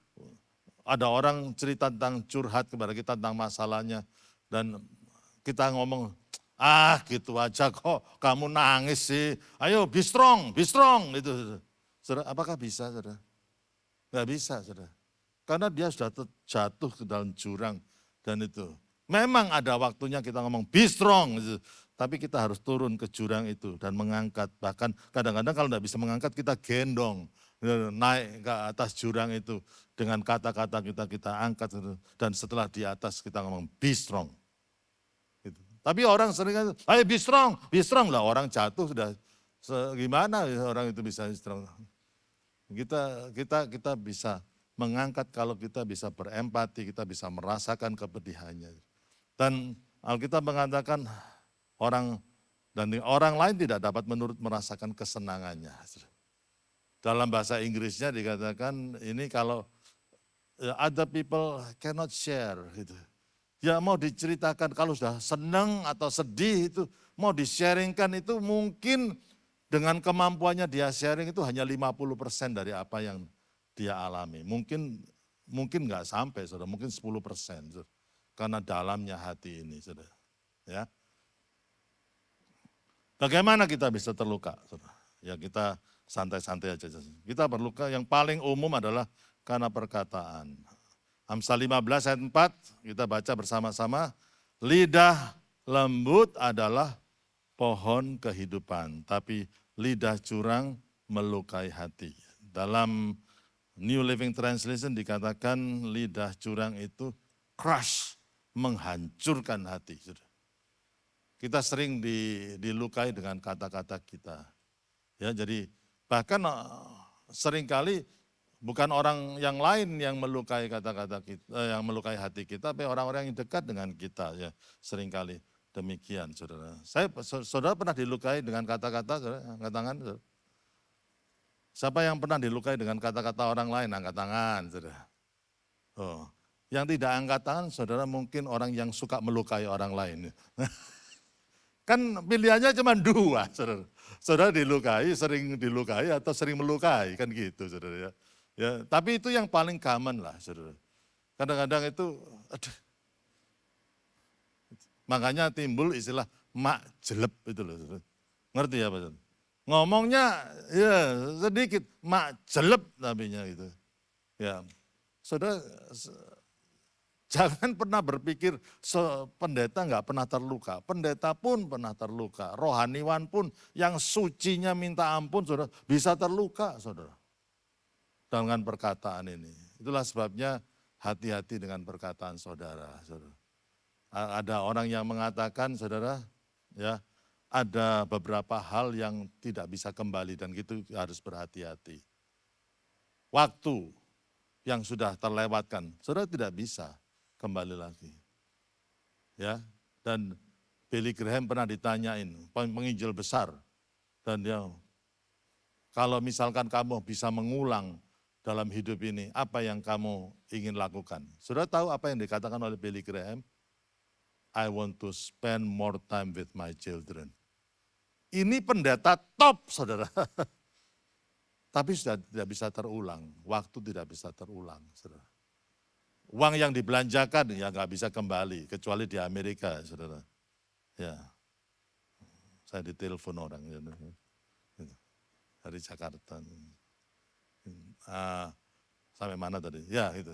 ada orang cerita tentang curhat kepada kita tentang masalahnya, dan kita ngomong, gitu aja kok kamu nangis sih, ayo be strong, gitu. Saudara, apakah bisa saudara? Nggak bisa saudara. Karena dia sudah jatuh ke dalam jurang dan itu. Memang ada waktunya kita ngomong be strong, gitu. Tapi kita harus turun ke jurang itu dan mengangkat. Bahkan kadang-kadang kalau nggak bisa mengangkat kita gendong, naik ke atas jurang itu dengan kata-kata kita angkat. Dan setelah di atas kita ngomong be strong. Gitu. Tapi orang sering, ayo be strong lah, orang jatuh sudah gimana orang itu bisa strong. Kita bisa mengangkat kalau kita bisa berempati, kita bisa merasakan kepedihannya. Dan Alkitab mengatakan orang lain tidak dapat merasakan kesenangannya. Dalam bahasa Inggrisnya dikatakan ini kalau other people cannot share gitu. Ya mau diceritakan kalau sudah senang atau sedih itu mau di-sharingkan itu mungkin dengan kemampuannya dia sharing itu hanya 50% dari apa yang dia alami. Mungkin nggak sampai, saudara, mungkin 10%. Saudara. Karena dalamnya hati ini, saudara. Ya. Bagaimana kita bisa terluka? Saudara? Ya kita santai-santai aja. Kita berluka yang paling umum adalah karena perkataan. Amsal 15 ayat 4, kita baca bersama-sama. Lidah lembut adalah pohon kehidupan, tapi lidah curang melukai hati. Dalam New Living Translation dikatakan lidah curang itu crush, menghancurkan hati. Kita sering dilukai dengan kata-kata kita. Ya, jadi bahkan seringkali bukan orang yang lain yang melukai kata-kata kita, yang melukai hati kita, tapi orang-orang yang dekat dengan kita ya seringkali. Demikian, saudara. Saudara pernah dilukai dengan kata-kata, saudara? Angkat tangan, saudara. Siapa yang pernah dilukai dengan kata-kata orang lain? Angkat tangan, saudara. Oh, yang tidak angkat tangan, saudara mungkin orang yang suka melukai orang lain. Kan pilihannya cuma 2, saudara. Saudara dilukai, sering dilukai atau sering melukai, kan gitu, saudara ya. Ya, tapi itu yang paling common lah, saudara. Kadang-kadang itu, aduh. Makanya timbul istilah mak jelep itu loh. Ngerti ya Pak? Ngomongnya ya sedikit mak jelep namanya gitu. Ya. Saudara jangan pernah berpikir pendeta nggak pernah terluka. Pendeta pun pernah terluka. Rohaniwan pun yang sucinya minta ampun saudara bisa terluka saudara. Dengan perkataan ini. Itulah sebabnya hati-hati dengan perkataan saudara. Saudara. Ada orang yang mengatakan, saudara, ya ada beberapa hal yang tidak bisa kembali dan gitu harus berhati-hati. Waktu yang sudah terlewatkan, saudara tidak bisa kembali lagi. Ya, dan Billy Graham pernah ditanyain, penginjil besar, dan dia Kalau misalkan kamu bisa mengulang dalam hidup ini, apa yang kamu ingin lakukan? Saudara tahu apa yang dikatakan oleh Billy Graham? I want to spend more time with my children. Ini pendeta top, saudara. Tapi sudah tidak bisa terulang, waktu tidak bisa terulang, saudara. Uang yang dibelanjakan ya nggak bisa kembali, kecuali di Amerika, saudara. Ya, saya ditelepon orang dari Jakarta. Sampai mana tadi? Ya itu.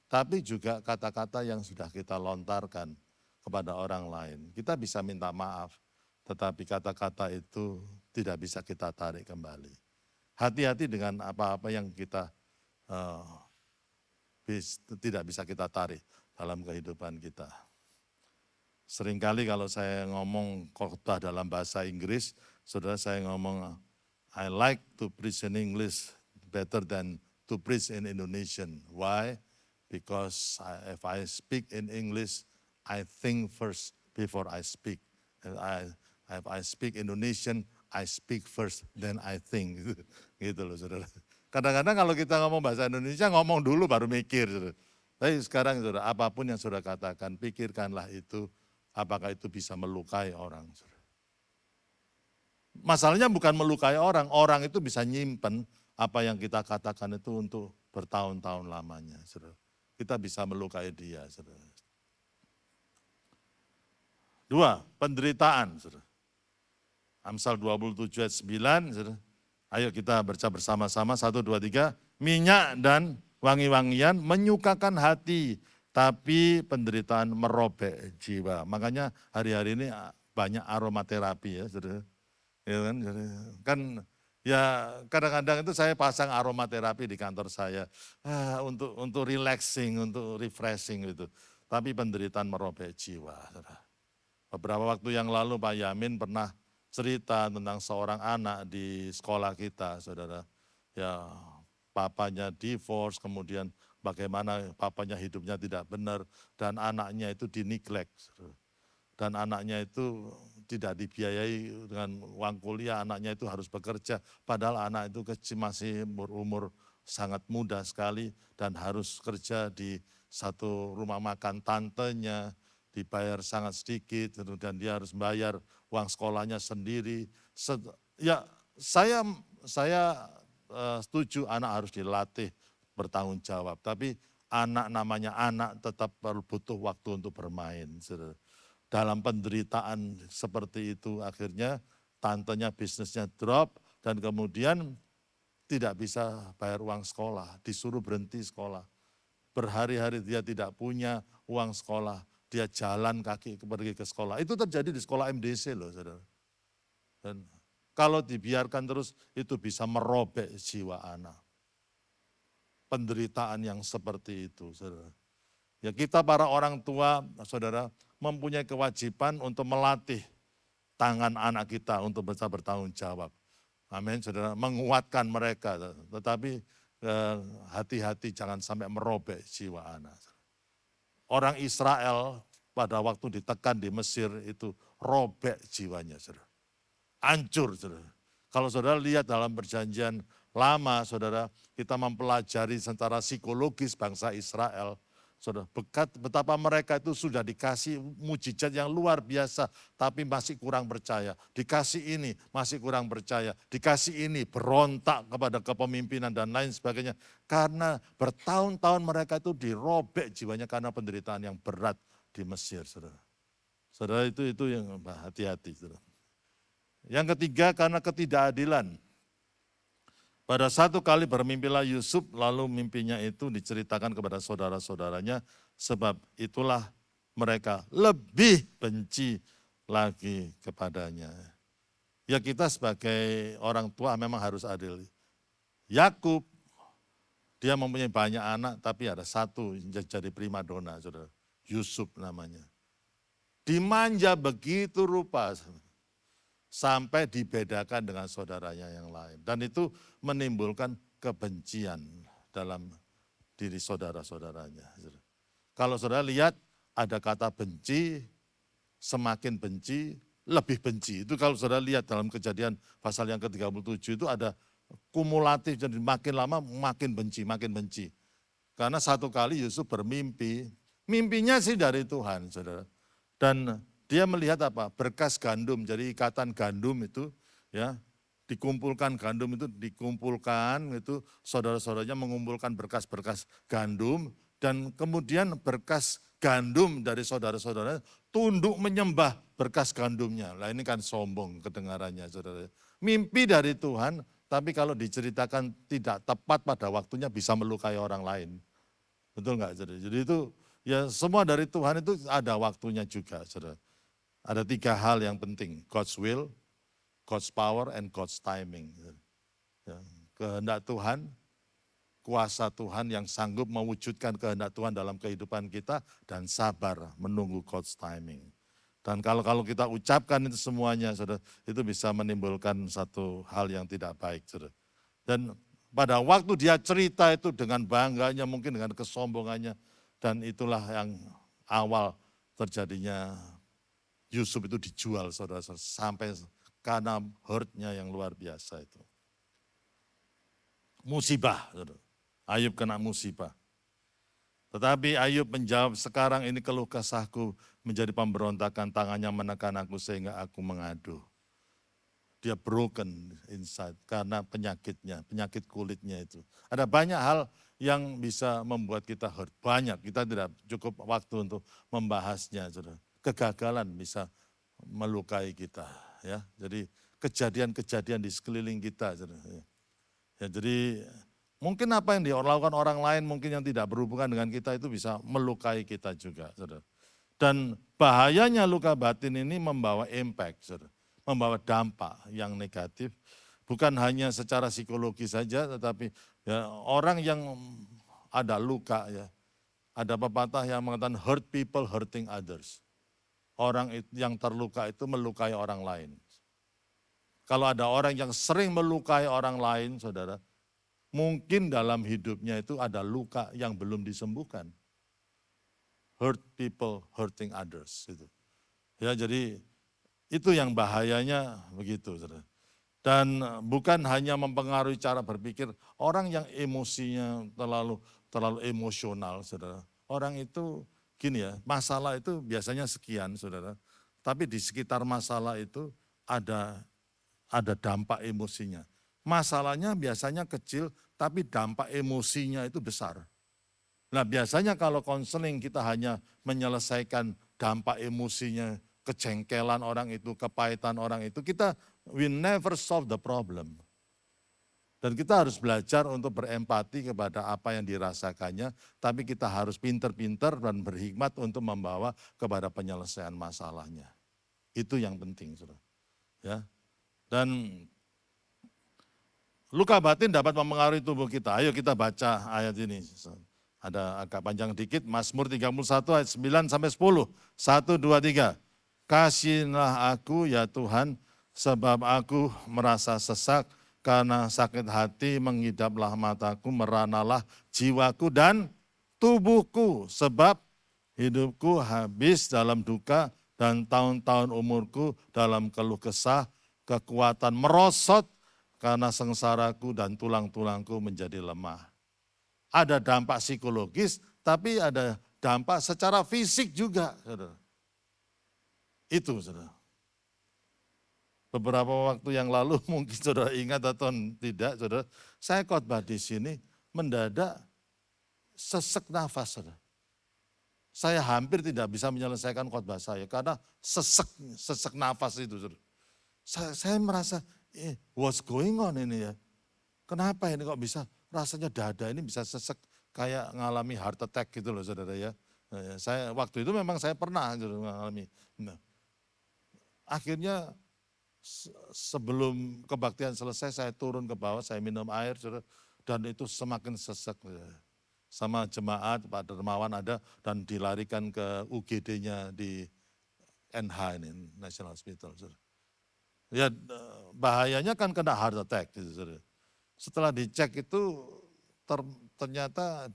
Tapi juga kata-kata yang sudah kita lontarkan kepada orang lain. Kita bisa minta maaf, tetapi kata-kata itu tidak bisa kita tarik kembali. Hati-hati dengan apa-apa yang kita tidak bisa kita tarik dalam kehidupan kita. Seringkali kalau saya ngomong khotbah dalam bahasa Inggris, saudara saya ngomong, I like to preach in English better than to preach in Indonesian. Why? Because if I speak in English, I think first before I speak. If I speak Indonesian, I speak first, then I think. Gitu loh saudara. Kadang-kadang kalau kita ngomong bahasa Indonesia, ngomong dulu baru mikir. Saudara. Tapi sekarang saudara, apapun yang saudara katakan, pikirkanlah itu, apakah itu bisa melukai orang. Saudara. Masalahnya bukan melukai orang itu bisa nyimpen apa yang kita katakan itu untuk bertahun-tahun lamanya. Saudara. Kita bisa melukai dia. Saudara. 2, penderitaan. Saudara. Amsal 27 ayat 9, saudara. Ayo kita baca bersama-sama, 1, 2, 3. Minyak dan wangi-wangian menyukakan hati, tapi penderitaan merobek jiwa. Makanya hari-hari ini banyak aromaterapi ya, saudara. Ya kan ya kadang-kadang itu saya pasang aromaterapi di kantor saya untuk relaxing, untuk refreshing gitu. Tapi penderitaan merobek jiwa. Saudara. Beberapa waktu yang lalu Pak Yamin pernah cerita tentang seorang anak di sekolah kita, saudara. Ya, papanya divorce, kemudian bagaimana papanya hidupnya tidak benar, dan anaknya itu dineglect. Dan anaknya itu tidak dibiayai dengan uang kuliah, anaknya itu harus bekerja. Padahal anak itu kecil, masih berumur sangat muda sekali, dan harus kerja di satu rumah makan tantenya, dibayar sangat sedikit, dan dia harus bayar uang sekolahnya sendiri. Ya, saya setuju anak harus dilatih bertanggung jawab, tapi anak namanya anak tetap perlu butuh waktu untuk bermain. Dalam penderitaan seperti itu akhirnya tantenya bisnisnya drop dan kemudian tidak bisa bayar uang sekolah, disuruh berhenti sekolah. Berhari-hari dia tidak punya uang sekolah. Dia jalan kaki pergi ke sekolah. Itu terjadi di sekolah MDC loh, saudara. Dan kalau dibiarkan terus, itu bisa merobek jiwa anak. Penderitaan yang seperti itu, saudara. Ya kita para orang tua, saudara, mempunyai kewajiban untuk melatih tangan anak kita untuk bisa bertanggung jawab. Amin, saudara. Menguatkan mereka, tetapi hati-hati jangan sampai merobek jiwa anak. Orang Israel pada waktu ditekan di Mesir itu robek jiwanya, saudara. Hancur, saudara. Kalau saudara lihat dalam perjanjian lama, saudara, kita mempelajari secara psikologis bangsa Israel, saudara, betapa mereka itu sudah dikasih mujizat yang luar biasa, tapi masih kurang percaya. Dikasih ini, masih kurang percaya. Dikasih ini, berontak kepada kepemimpinan dan lain sebagainya. Karena bertahun-tahun mereka itu dirobek jiwanya karena penderitaan yang berat di Mesir, saudara. Saudara, itu yang hati-hati, saudara. Yang ketiga, karena ketidakadilan. Pada satu kali bermimpilah Yusuf, lalu mimpinya itu diceritakan kepada saudara-saudaranya, sebab itulah mereka lebih benci lagi kepadanya. Ya kita sebagai orang tua memang harus adil. Yakub, dia mempunyai banyak anak, tapi ada satu yang jadi primadona, saudara. Yusuf namanya. Dimanja begitu rupa, sampai dibedakan dengan saudaranya yang lain. Dan itu menimbulkan kebencian dalam diri saudara-saudaranya. Kalau saudara lihat ada kata benci, semakin benci, lebih benci. Itu kalau saudara lihat dalam Kejadian pasal yang ke-37 itu ada kumulatif, jadi makin lama makin benci, makin benci. Karena satu kali Yusuf bermimpi, mimpinya sih dari Tuhan, saudara. Dan dia melihat apa? Berkas gandum, jadi ikatan gandum itu ya, dikumpulkan gandum itu dikumpulkan, itu saudara-saudaranya mengumpulkan berkas-berkas gandum, dan kemudian berkas gandum dari saudara-saudara tunduk menyembah berkas gandumnya. Lah ini kan sombong kedengarannya, saudara. Mimpi dari Tuhan, tapi kalau diceritakan tidak tepat pada waktunya bisa melukai orang lain. Betul nggak, saudara? Jadi itu ya semua dari Tuhan itu ada waktunya juga, saudara. Ada 3 hal yang penting, God's will, God's power, and God's timing. Ya, kehendak Tuhan, kuasa Tuhan yang sanggup mewujudkan kehendak Tuhan dalam kehidupan kita, dan sabar menunggu God's timing. Dan kalau kita ucapkan itu semuanya, saudara, itu bisa menimbulkan satu hal yang tidak baik, saudara. Dan pada waktu dia cerita itu dengan bangganya, mungkin dengan kesombongannya, dan itulah yang awal terjadinya Yusuf itu dijual, saudara, sampai karena hurt-nya yang luar biasa itu. Musibah, saudara. Ayub kena musibah. Tetapi Ayub menjawab, sekarang ini keluh kesahku menjadi pemberontakan, tangannya menekan aku sehingga aku mengadu. Dia broken inside karena penyakitnya, penyakit kulitnya itu. Ada banyak hal yang bisa membuat kita hurt, banyak. Kita tidak cukup waktu untuk membahasnya, saudara. Kegagalan bisa melukai kita, ya. Jadi kejadian-kejadian di sekeliling kita, saudara. Ya, jadi mungkin apa yang dilakukan orang lain mungkin yang tidak berhubungan dengan kita itu bisa melukai kita juga, saudara. Dan bahayanya luka batin ini membawa impact, saudara. Membawa dampak yang negatif, bukan hanya secara psikologi saja, tetapi ya, orang yang ada luka, ya, ada pepatah yang mengatakan hurt people hurting others. Orang yang terluka itu melukai orang lain. Kalau ada orang yang sering melukai orang lain, saudara, mungkin dalam hidupnya itu ada luka yang belum disembuhkan. Hurt people hurting others. Gitu. Ya, jadi itu yang bahayanya begitu, saudara. Dan bukan hanya mempengaruhi cara berpikir, orang yang emosinya terlalu emosional, saudara. Orang itu gini ya, masalah itu biasanya sekian, saudara. Tapi di sekitar masalah itu ada dampak emosinya. Masalahnya biasanya kecil, tapi dampak emosinya itu besar. Nah biasanya kalau konseling kita hanya menyelesaikan dampak emosinya, kejengkelan orang itu, kepahitan orang itu, we never solve the problem. Dan kita harus belajar untuk berempati kepada apa yang dirasakannya, tapi kita harus pinter-pinter dan berhikmat untuk membawa kepada penyelesaian masalahnya. Itu yang penting, saudara. Ya. Dan luka batin dapat mempengaruhi tubuh kita. Ayo kita baca ayat ini. Ada agak panjang dikit, Mazmur 31 ayat 9 sampai 10. 1, 2, 3. Kasihilah aku ya Tuhan, sebab aku merasa sesak, karena sakit hati mengidaplah mataku, meranalah jiwaku dan tubuhku. Sebab hidupku habis dalam duka dan tahun-tahun umurku dalam keluh kesah, kekuatan merosot karena sengsaraku dan tulang-tulangku menjadi lemah. Ada dampak psikologis, tapi ada dampak secara fisik juga, saudara. Itu, saudara. Beberapa waktu yang lalu mungkin saudara ingat atau tidak, saudara, saya khotbah di sini mendadak sesek nafas, saudara. Saya hampir tidak bisa menyelesaikan khotbah saya karena sesek nafas itu, saudara. Saya merasa, what's going on ini ya? Kenapa ini kok bisa rasanya dada ini bisa sesek kayak ngalami heart attack gitu loh, saudara ya. Saya waktu itu memang saya pernah mengalami. Nah, akhirnya sebelum kebaktian selesai saya turun ke bawah, saya minum air, saudara, dan itu semakin sesek. Sama jemaat, Pak Dermawan ada, dan dilarikan ke UGD-nya di NH ini, National Hospital. Saudara. Ya bahayanya kan kena heart attack. Gitu, saudara. Setelah dicek itu ternyata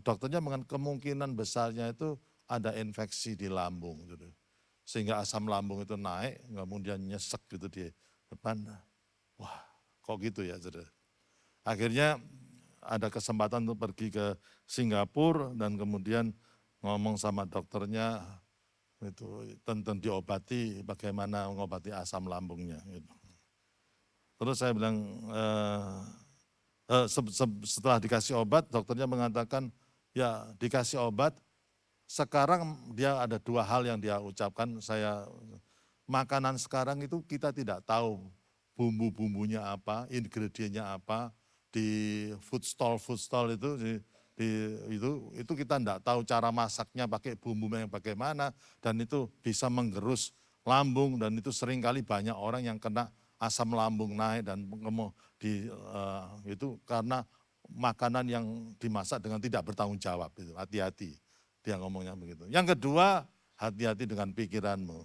dokternya dengan kemungkinan besarnya itu ada infeksi di lambung. Saudara. Sehingga asam lambung itu naik, kemudian nyesek gitu di depan. Wah, kok gitu ya saudara. Akhirnya ada kesempatan untuk pergi ke Singapura dan kemudian ngomong sama dokternya itu tentang diobati, bagaimana mengobati asam lambungnya. Gitu. Terus saya bilang, setelah dikasih obat, dokternya mengatakan, ya dikasih obat, sekarang dia ada 2 hal yang dia ucapkan, makanan sekarang itu kita tidak tahu bumbu-bumbunya apa, ingredientnya apa, di food stall itu itu kita tidak tahu cara masaknya pakai bumbu yang bagaimana, dan itu bisa menggerus lambung, dan itu seringkali banyak orang yang kena asam lambung naik dan itu karena makanan yang dimasak dengan tidak bertanggung jawab. Itu hati-hati, dia ngomongnya begitu. Yang kedua, hati-hati dengan pikiranmu.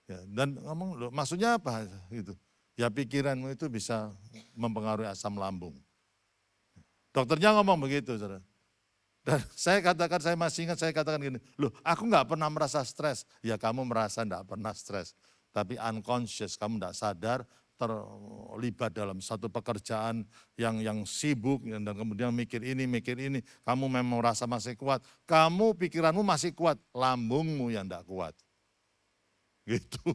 Ya, dan ngomong, loh, maksudnya apa? Gitu. Ya pikiranmu itu bisa mempengaruhi asam lambung. Dokternya ngomong begitu, saudara. Dan saya katakan, saya masih ingat, saya katakan gini, loh aku nggak pernah merasa stres. Ya kamu merasa nggak pernah stres, tapi unconscious, kamu nggak sadar terlibat dalam satu pekerjaan yang sibuk, dan kemudian mikir ini, kamu memang merasa masih kuat. Kamu pikiranmu masih kuat, lambungmu yang nggak kuat. Gitu.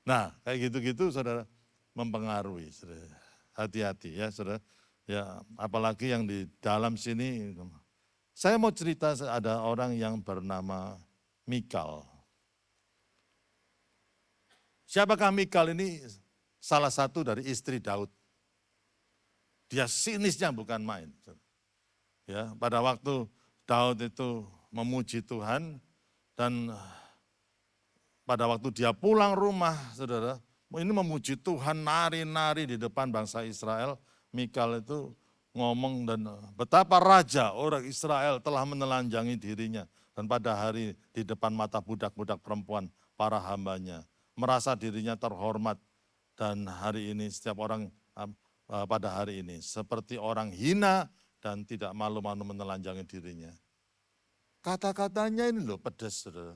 Nah, kayak gitu-gitu saudara mempengaruhi. Hati-hati ya saudara. Ya, apalagi yang di dalam sini. Saya mau cerita, ada orang yang bernama Mikal. Siapakah Mikal ini? Salah satu dari istri Daud. Dia sinisnya bukan main. Ya, pada waktu Daud itu memuji Tuhan, dan pada waktu dia pulang rumah, saudara, ini memuji Tuhan, nari-nari di depan bangsa Israel, Mikal itu ngomong dan betapa raja orang Israel telah menelanjangi dirinya. Dan pada hari di depan mata budak-budak perempuan, para hambanya, merasa dirinya terhormat. Dan hari ini setiap orang pada hari ini seperti orang hina dan tidak malu-malu menelanjangi dirinya. Kata-katanya ini loh pedas, saudara.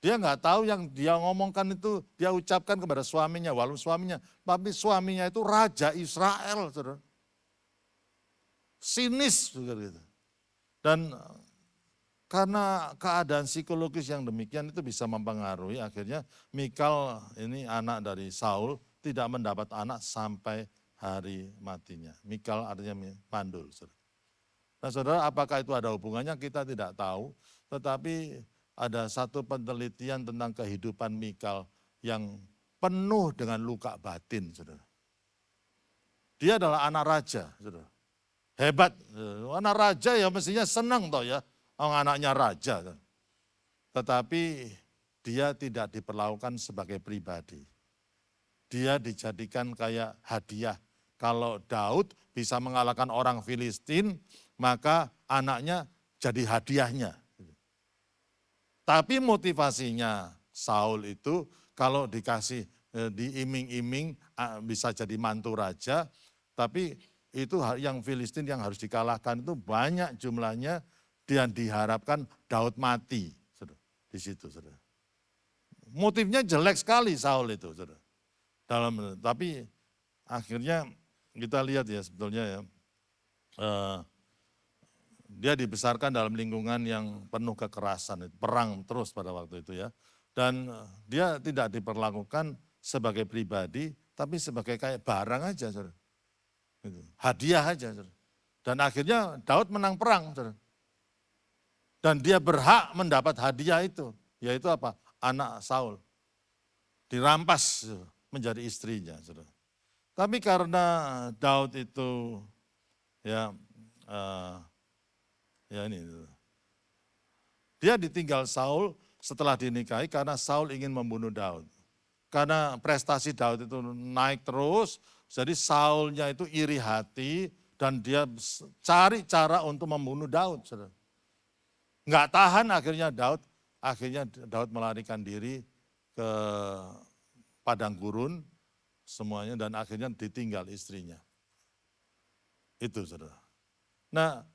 Dia nggak tahu yang dia ngomongkan itu, dia ucapkan kepada suaminya, walaupun suaminya, tapi suaminya itu raja Israel, saudara. Sinis juga gitu. Dan karena keadaan psikologis yang demikian itu bisa mempengaruhi, akhirnya Mikal ini anak dari Saul tidak mendapat anak sampai hari matinya. Mikal artinya mandul, saudara. Nah saudara, apakah itu ada hubungannya? Kita tidak tahu, tetapi ada satu penelitian tentang kehidupan Mikal yang penuh dengan luka batin, saudara. Dia adalah anak raja, saudara. Hebat, anak raja ya mestinya senang toh ya, anaknya raja. Tetapi dia tidak diperlakukan sebagai pribadi. Dia dijadikan kayak hadiah. Kalau Daud bisa mengalahkan orang Filistin, maka anaknya jadi hadiahnya. Tapi motivasinya Saul itu kalau dikasih diiming-iming bisa jadi mantu raja, tapi itu yang Filistin yang harus dikalahkan itu banyak jumlahnya, dan diharapkan Daud mati di situ, saudara. Motifnya jelek sekali Saul itu, saudara. Tapi akhirnya kita lihat ya sebetulnya ya, dia dibesarkan dalam lingkungan yang penuh kekerasan, perang terus pada waktu itu ya. Dan dia tidak diperlakukan sebagai pribadi, tapi sebagai kayak barang aja, saudara. Hadiah aja, saudara. Dan akhirnya Daud menang perang, saudara. Dan dia berhak mendapat hadiah itu, yaitu apa? Anak Saul. Dirampas menjadi istrinya, saudara. Tapi karena Daud itu ya ini, dia ditinggal Saul setelah dinikahi karena Saul ingin membunuh Daud. Karena prestasi Daud itu naik terus, jadi Saulnya itu iri hati dan dia cari cara untuk membunuh Daud. Saudara. Nggak tahan akhirnya Daud melarikan diri ke padang gurun semuanya, dan akhirnya ditinggal istrinya. Itu saudara. Nah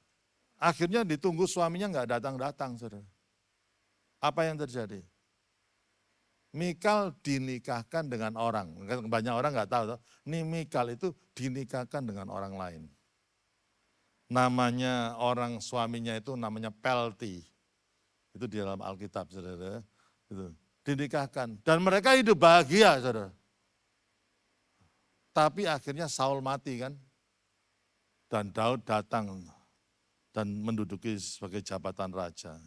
akhirnya ditunggu suaminya nggak datang-datang, saudara. Apa yang terjadi? Mikal dinikahkan dengan orang. Banyak orang nggak tahu, nih Mikal itu dinikahkan dengan orang lain. Namanya orang suaminya itu namanya Pelti. Itu di dalam Alkitab, saudara. Itu. Dinikahkan. Dan mereka hidup bahagia, saudara. Tapi akhirnya Saul mati kan. Dan Daud datang dan menduduki sebagai jabatan raja.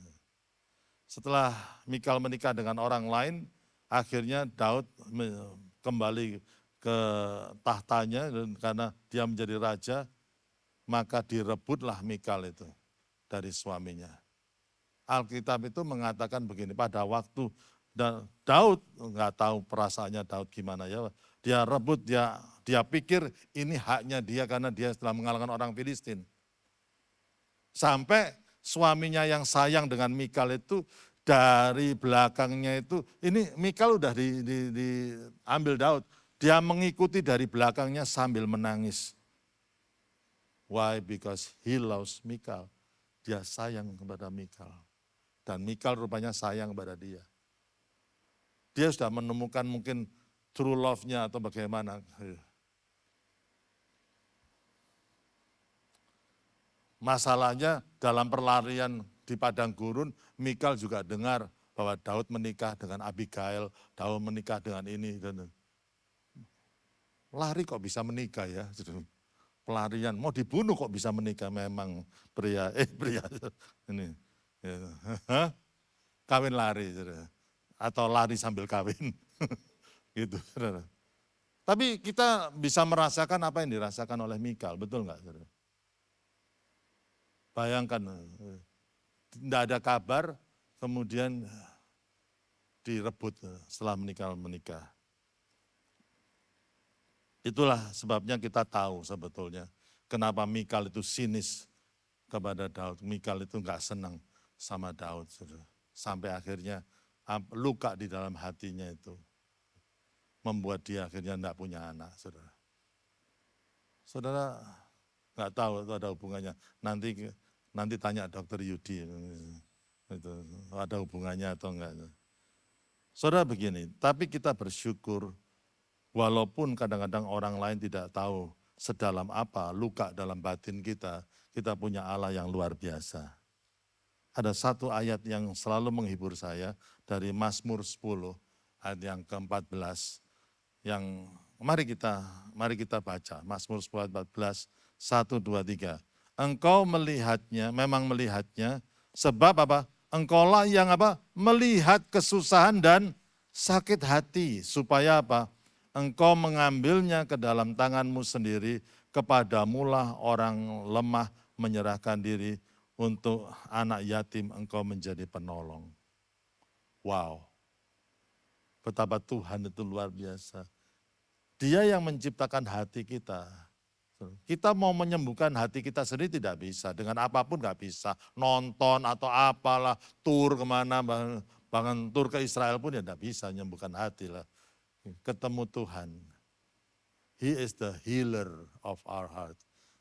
Setelah Mikal menikah dengan orang lain, akhirnya Daud kembali ke tahtanya dan karena dia menjadi raja, maka direbutlah Mikal itu dari suaminya. Alkitab itu mengatakan begini, pada waktu Daud, nggak tahu perasaannya Daud gimana ya, dia rebut, dia pikir ini haknya dia karena dia telah mengalahkan orang Filistin. Sampai suaminya yang sayang dengan Mikal itu dari belakangnya itu, ini Mikal udah diambil Daud. Dia mengikuti dari belakangnya sambil menangis. Why? Because he loves Mikal. Dia sayang kepada Mikal. Dan Mikal rupanya sayang kepada dia. Dia sudah menemukan mungkin true love-nya atau bagaimana. Masalahnya dalam perlarian di padang gurun, Mikal juga dengar bahwa Daud menikah dengan Abigail, Daud menikah dengan ini. Lari kok bisa menikah ya, pelarian, mau dibunuh kok bisa menikah, memang pria ini. Kawin lari, atau lari sambil kawin, gitu. Tapi kita bisa merasakan apa yang dirasakan oleh Mikal, betul nggak? Bayangkan, tidak ada kabar, kemudian direbut setelah menikah. Itulah sebabnya kita tahu sebetulnya kenapa Mikal itu sinis kepada Daud. Mikal itu nggak senang sama Daud, sampai akhirnya luka di dalam hatinya itu membuat dia akhirnya tidak punya anak, saudara. Saudara nggak tahu itu ada hubungannya. Nanti tanya dokter Yudi, itu ada hubungannya atau enggak. Saudara begini, tapi kita bersyukur walaupun kadang-kadang orang lain tidak tahu sedalam apa luka dalam batin kita punya Allah yang luar biasa. Ada satu ayat yang selalu menghibur saya dari Mazmur 10 ayat yang ke-14 yang mari kita baca Mazmur 10 ayat 14 1 2 3. Engkau melihatnya, memang melihatnya, sebab apa? Engkaulah yang apa? Melihat kesusahan dan sakit hati, supaya apa? Engkau mengambilnya ke dalam tanganmu sendiri, kepadamulah orang lemah menyerahkan diri, untuk anak yatim engkau menjadi penolong. Wow, betapa Tuhan itu luar biasa. Dia yang menciptakan hati kita. Kita mau menyembuhkan hati kita sendiri tidak bisa, dengan apapun nggak bisa. Nonton atau apalah, tur kemana, bahkan tur ke Israel pun ya tidak bisa menyembuhkan hati lah. Ketemu Tuhan. He is the healer of our heart.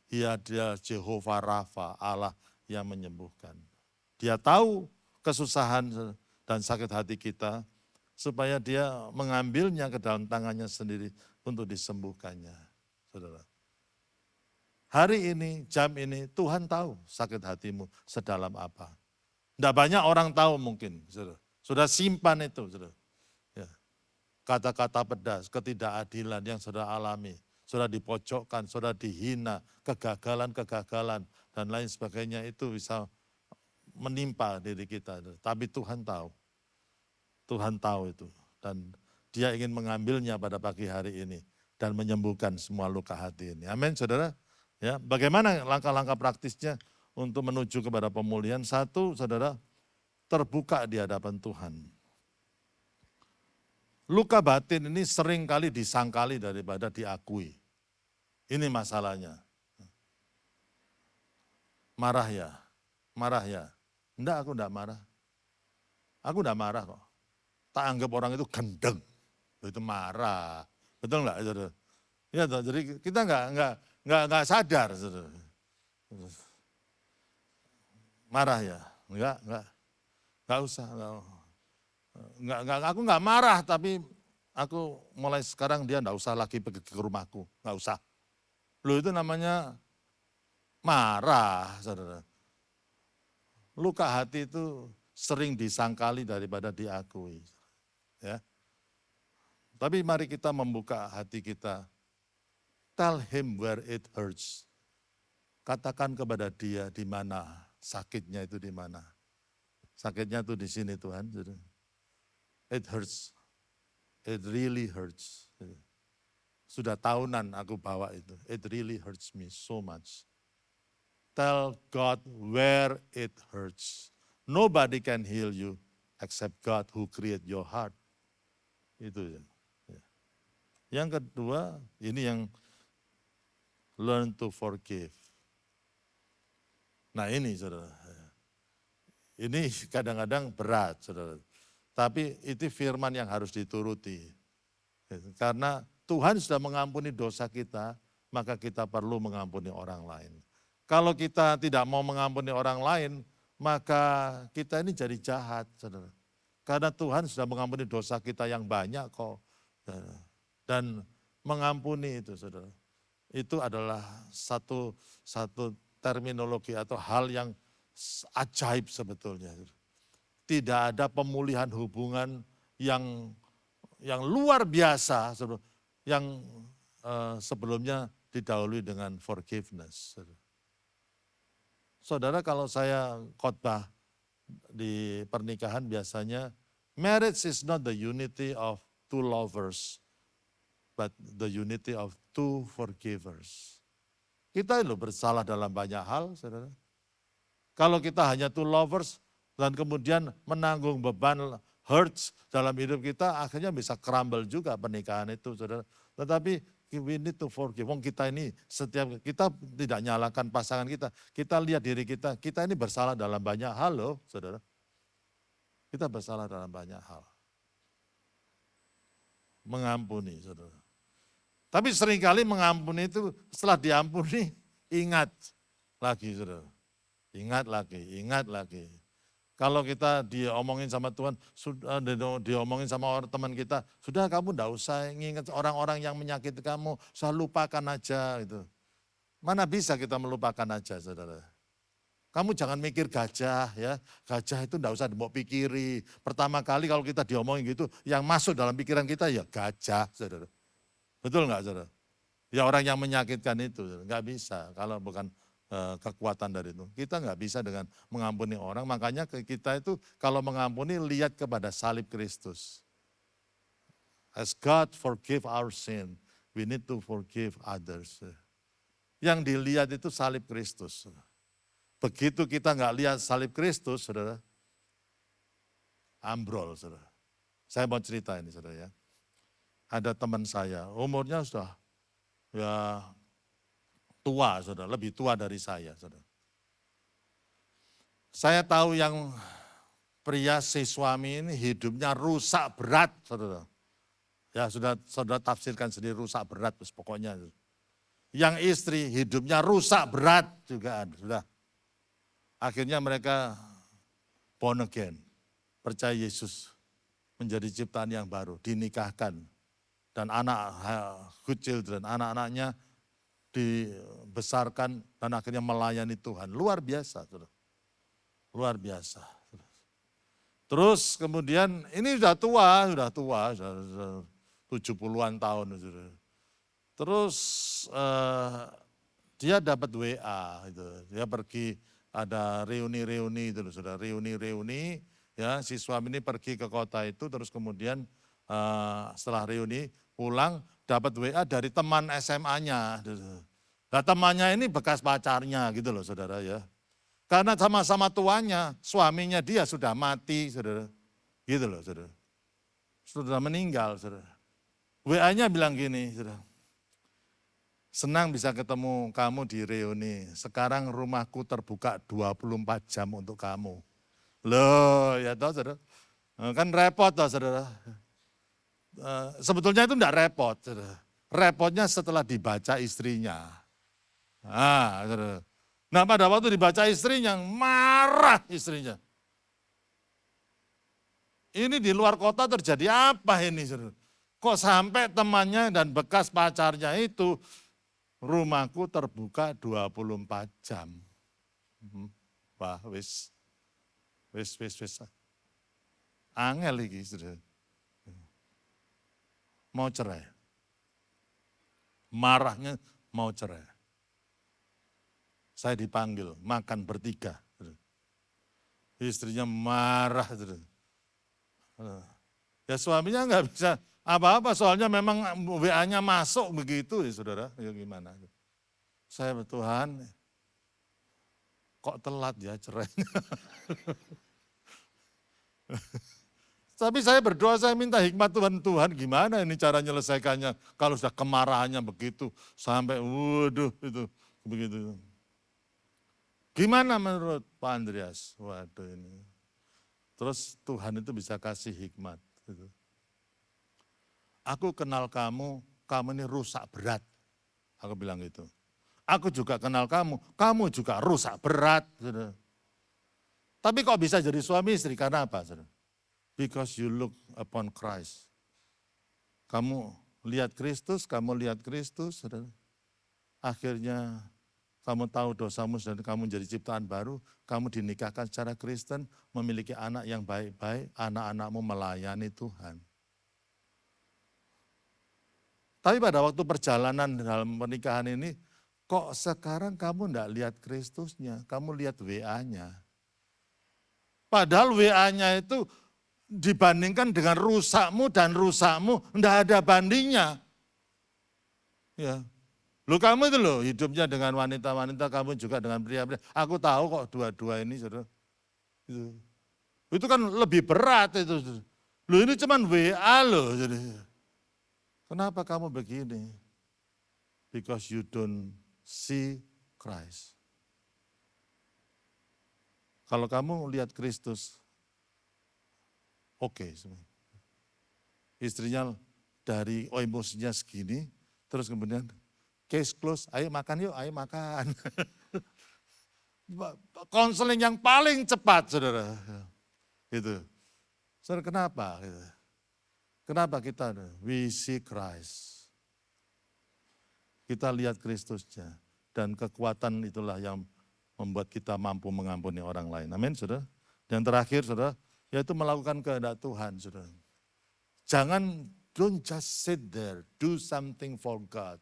Dia Jehovah Rafa, Allah yang menyembuhkan. Dia tahu kesusahan dan sakit hati kita, supaya dia mengambilnya ke dalam tangannya sendiri untuk disembuhkannya. Saudara. Hari ini, jam ini, Tuhan tahu sakit hatimu sedalam apa. Tidak banyak orang tahu mungkin. Sudah simpan itu. Ya. Kata-kata pedas, ketidakadilan yang sudah alami. Sudah dipojokkan, sudah dihina, kegagalan-kegagalan, dan lain sebagainya itu bisa menimpa diri kita. Tapi Tuhan tahu. Tuhan tahu itu. Dan dia ingin mengambilnya pada pagi hari ini. Dan menyembuhkan semua luka hati ini. Amin, saudara. Ya, bagaimana langkah-langkah praktisnya untuk menuju kepada pemulihan? Satu, saudara, terbuka di hadapan Tuhan. Luka batin ini sering kali disangkali daripada diakui. Ini masalahnya. Marah ya. Enggak, aku enggak marah. Aku enggak marah kok. Tak anggap orang itu gendeng. Itu marah. Betul enggak, saudara? Ya, jadi kita enggak sadar, saudara. Marah ya? Enggak usah. Aku nggak marah, tapi aku mulai sekarang dia nggak usah lagi pergi ke rumahku, nggak usah. Loh itu namanya marah, saudara. Luka hati itu sering disangkali daripada diakui. Ya. Tapi mari kita membuka hati kita. Tell him where it hurts. Katakan kepada dia di mana sakitnya itu di mana. Sakitnya itu di sini Tuhan. It hurts. It really hurts. Sudah tahunan aku bawa itu. It really hurts me so much. Tell God where it hurts. Nobody can heal you except God who create your heart. Itu ya. Yang kedua, ini yang learn to forgive. Nah ini saudara, ini kadang-kadang berat saudara. Tapi itu firman yang harus dituruti. Karena Tuhan sudah mengampuni dosa kita, maka kita perlu mengampuni orang lain. Kalau kita tidak mau mengampuni orang lain, maka kita ini jadi jahat saudara. Karena Tuhan sudah mengampuni dosa kita yang banyak kok. Dan mengampuni itu saudara, itu adalah satu terminologi atau hal yang ajaib sebetulnya. Tidak ada pemulihan hubungan yang luar biasa yang sebelumnya didahului dengan forgiveness. Saudara, kalau saya khotbah di pernikahan biasanya, marriage is not the unity of two lovers, but the unity of two forgivers. Kita loh bersalah dalam banyak hal, saudara. Kalau kita hanya two lovers dan kemudian menanggung beban hurts dalam hidup kita, akhirnya bisa crumble juga pernikahan itu, saudara. Tetapi we need to forgive. Wong kita ini setiap kita tidak nyalakan pasangan kita, kita lihat diri kita ini bersalah dalam banyak hal loh, saudara. Kita bersalah dalam banyak hal. Mengampuni, saudara. Tapi seringkali mengampuni itu setelah diampuni, ingat lagi, saudara. Ingat lagi. Kalau kita diomongin sama Tuhan, diomongin sama teman kita, sudah kamu enggak usah ingat orang-orang yang menyakiti kamu, saya lupakan aja. Gitu. Mana bisa kita melupakan aja, saudara. Kamu jangan mikir gajah ya, gajah itu enggak usah mau pikiri. Pertama kali kalau kita diomongin gitu, yang masuk dalam pikiran kita ya gajah, saudara. Betul enggak, saudara? Ya orang yang menyakitkan itu, enggak bisa kalau bukan kekuatan dari itu. Kita enggak bisa dengan mengampuni orang, makanya kita itu kalau mengampuni lihat kepada salib Kristus. As God forgive our sin, we need to forgive others. Yang dilihat itu salib Kristus. Begitu kita enggak lihat salib Kristus, saudara, ambrol, saudara. Saya mau cerita ini, saudara ya. Ada teman saya, umurnya sudah ya tua, saudara, lebih tua dari saya, saudara. Saya tahu yang pria si suami ini hidupnya rusak berat, saudara. Ya sudah saudara tafsirkan sendiri rusak berat, pokoknya. Yang istri hidupnya rusak berat juga, sudah. Akhirnya mereka born again, percaya Yesus, menjadi ciptaan yang baru, dinikahkan. Dan anak, good children, anak-anaknya dibesarkan dan akhirnya melayani Tuhan. Luar biasa, saudara. Luar biasa. Terus kemudian ini sudah tua, sudah 70-an tahun. Saudara. Terus dia dapat WA, gitu. Dia pergi ada reuni-reuni itu, saudara. Reuni-reuni, ya si suami ini pergi ke kota itu, terus kemudian setelah reuni pulang dapat WA dari teman SMA-nya. Nah temannya ini bekas pacarnya gitu loh saudara ya. Karena sama-sama tuanya, suaminya dia sudah mati saudara. Gitu loh saudara. Sudah meninggal saudara. WA-nya bilang gini saudara. Senang bisa ketemu kamu di reuni. Sekarang rumahku terbuka 24 jam untuk kamu. Loh ya toh saudara. Kan repot toh saudara. Sebetulnya itu enggak repot. Saudara. Repotnya setelah dibaca istrinya. Nah pada waktu dibaca istrinya, marah istrinya. ini di luar kota terjadi apa ini? Saudara? Kok sampai temannya dan bekas pacarnya itu rumahku terbuka 24 jam. Wah, wis. Angel iki, saudara. Mau cerai. Marahnya mau cerai. Saya dipanggil makan bertiga. Istrinya marah. Ya suaminya nggak bisa apa-apa, soalnya memang WA-nya masuk begitu ya saudara. Ya gimana. Saya Tuhan, kok telat ya cerainya. Tapi saya berdoa, saya minta hikmat Tuhan gimana ini cara menyelesaikannya. Kalau sudah kemarahannya begitu, sampai waduh itu begitu. Gimana menurut Pak Andreas? Waduh ini. Terus Tuhan itu bisa kasih hikmat. Gitu. Aku kenal kamu, kamu ini rusak berat. Aku bilang gitu. Aku juga kenal kamu, kamu juga rusak berat. Gitu. Tapi kok bisa jadi suami istri? Karena apa? Gitu. Because you look upon Christ. Kamu lihat Kristus, saudara. Akhirnya kamu tahu dosamu dan kamu jadi ciptaan baru, kamu dinikahkan secara Kristen, memiliki anak yang baik-baik, anak-anakmu melayani Tuhan. Tapi pada waktu perjalanan dalam pernikahan ini, kok sekarang kamu enggak lihat Kristusnya, kamu lihat WA-nya. Padahal WA-nya itu dibandingkan dengan rusakmu dan rusakmu, enggak ada bandingnya. Ya. Loh kamu itu loh hidupnya dengan wanita-wanita, kamu juga dengan pria-pria. Aku tahu kok dua-dua ini saudara. Itu kan lebih berat itu. Loh ini cuman WA loh. Kenapa kamu begini? Because you don't see Christ. Kalau kamu lihat Kristus, oke. Istrinya dari emosinya segini, terus kemudian case close, ayo makan yuk, ayo makan. Konseling yang paling cepat, saudara. Gitu. Saudara, kenapa? Kenapa kita? We see Christ. Kita lihat Kristusnya. Dan kekuatan itulah yang membuat kita mampu mengampuni orang lain. Amin, saudara. Dan terakhir, saudara, yaitu melakukan kehendak Tuhan, saudara. Jangan, don't just sit there, do something for God.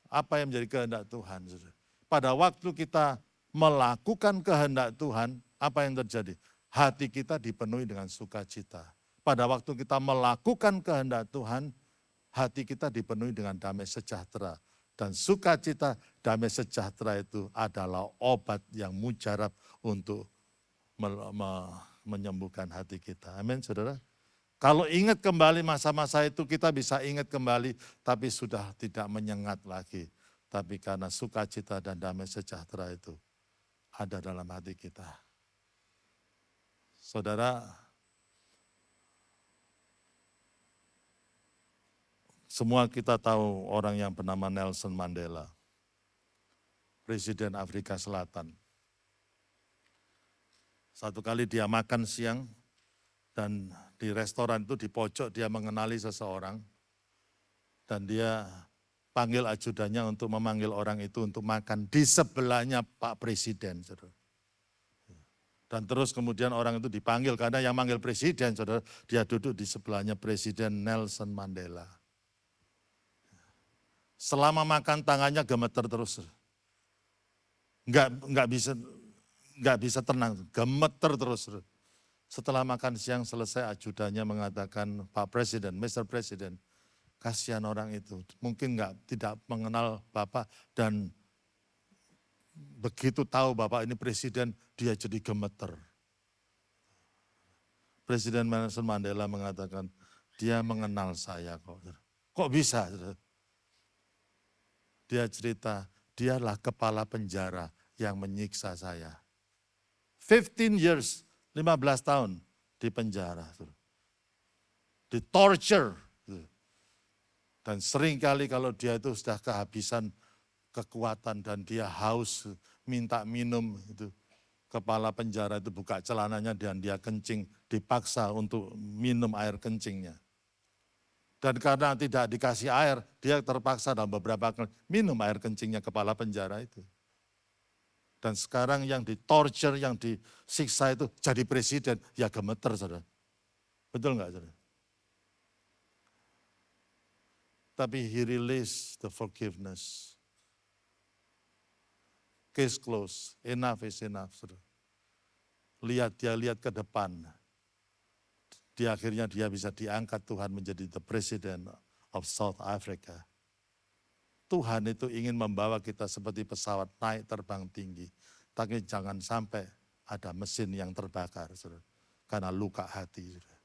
Apa yang menjadi kehendak Tuhan, saudara. Pada waktu kita melakukan kehendak Tuhan, apa yang terjadi? Hati kita dipenuhi dengan sukacita. Pada waktu kita melakukan kehendak Tuhan, hati kita dipenuhi dengan damai sejahtera. Dan sukacita, damai sejahtera itu adalah obat yang mujarab untuk menyembuhkan hati kita. Amin, saudara. Kalau ingat kembali masa-masa itu, kita bisa ingat kembali, tapi sudah tidak menyengat lagi. Tapi karena sukacita dan damai sejahtera itu ada dalam hati kita. Saudara, semua kita tahu orang yang bernama Nelson Mandela, Presiden Afrika Selatan. Satu kali dia makan siang, dan di restoran itu di pojok dia mengenali seseorang, dan dia panggil ajudannya untuk memanggil orang itu untuk makan di sebelahnya Pak Presiden. Saudara. Dan terus kemudian orang itu dipanggil, karena yang manggil presiden, saudara, dia duduk di sebelahnya Presiden Nelson Mandela. Selama makan tangannya gemeter terus. Enggak bisa tenang, gemeter terus. Setelah makan siang selesai, ajudannya mengatakan, Pak Presiden, Mr. President, kasihan orang itu, mungkin tidak mengenal Bapak, dan begitu tahu Bapak ini presiden, dia jadi gemeter. Presiden Nelson Mandela mengatakan, dia mengenal saya kok. Kok bisa? Dia cerita, dialah kepala penjara yang menyiksa saya. 15 years, 15 tahun di penjara. Di torture. Dan seringkali kalau dia itu sudah kehabisan kekuatan dan dia haus, minta minum, kepala penjara itu buka celananya dan dia kencing, dipaksa untuk minum air kencingnya. Dan karena tidak dikasih air, dia terpaksa dalam beberapa kali minum air kencingnya kepala penjara itu. Dan sekarang yang di-torture, yang disiksa itu jadi presiden, ya gemeter, saudara. Betul enggak, saudara? Tapi he released the forgiveness. Case closed, enough is enough, saudara. Lihat ke depan. Akhirnya dia bisa diangkat Tuhan menjadi the president of South Africa. Tuhan itu ingin membawa kita seperti pesawat naik terbang tinggi. Tapi jangan sampai ada mesin yang terbakar, saudara. Karena luka hati, saudara.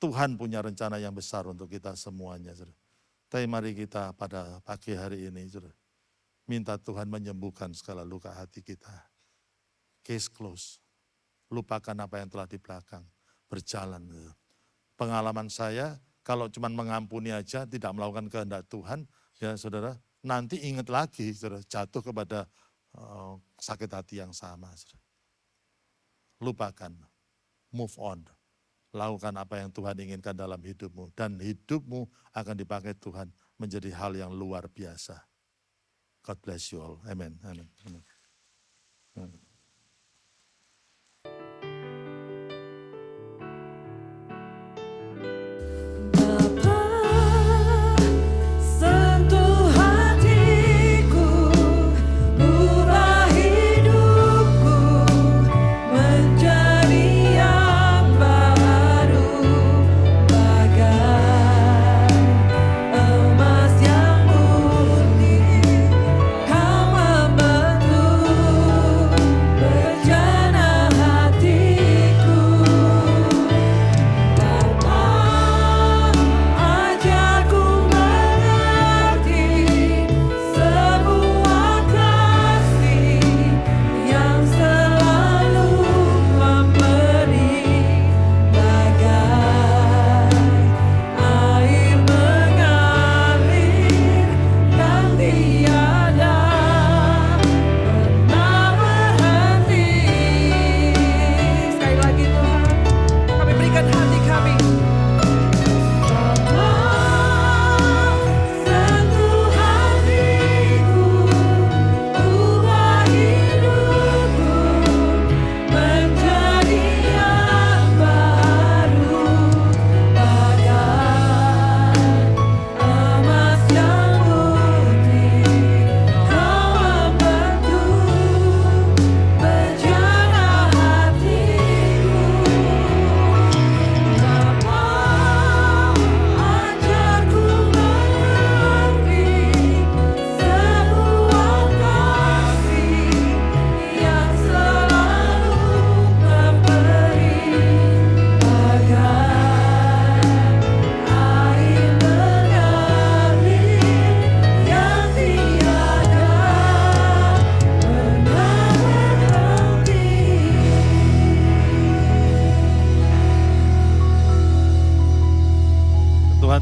Tuhan punya rencana yang besar untuk kita semuanya, saudara. Tapi mari kita pada pagi hari ini, saudara, minta Tuhan menyembuhkan segala luka hati kita. Case close. Lupakan apa yang telah di belakang. Berjalan. Pengalaman saya, kalau cuma mengampuni aja, tidak melakukan kehendak Tuhan, ya saudara, nanti ingat lagi, saudara, jatuh kepada sakit hati yang sama. Saudara. Lupakan, move on. Lakukan apa yang Tuhan inginkan dalam hidupmu. Dan hidupmu akan dipakai Tuhan menjadi hal yang luar biasa. God bless you all. Amen. Amen. Amen. Amen.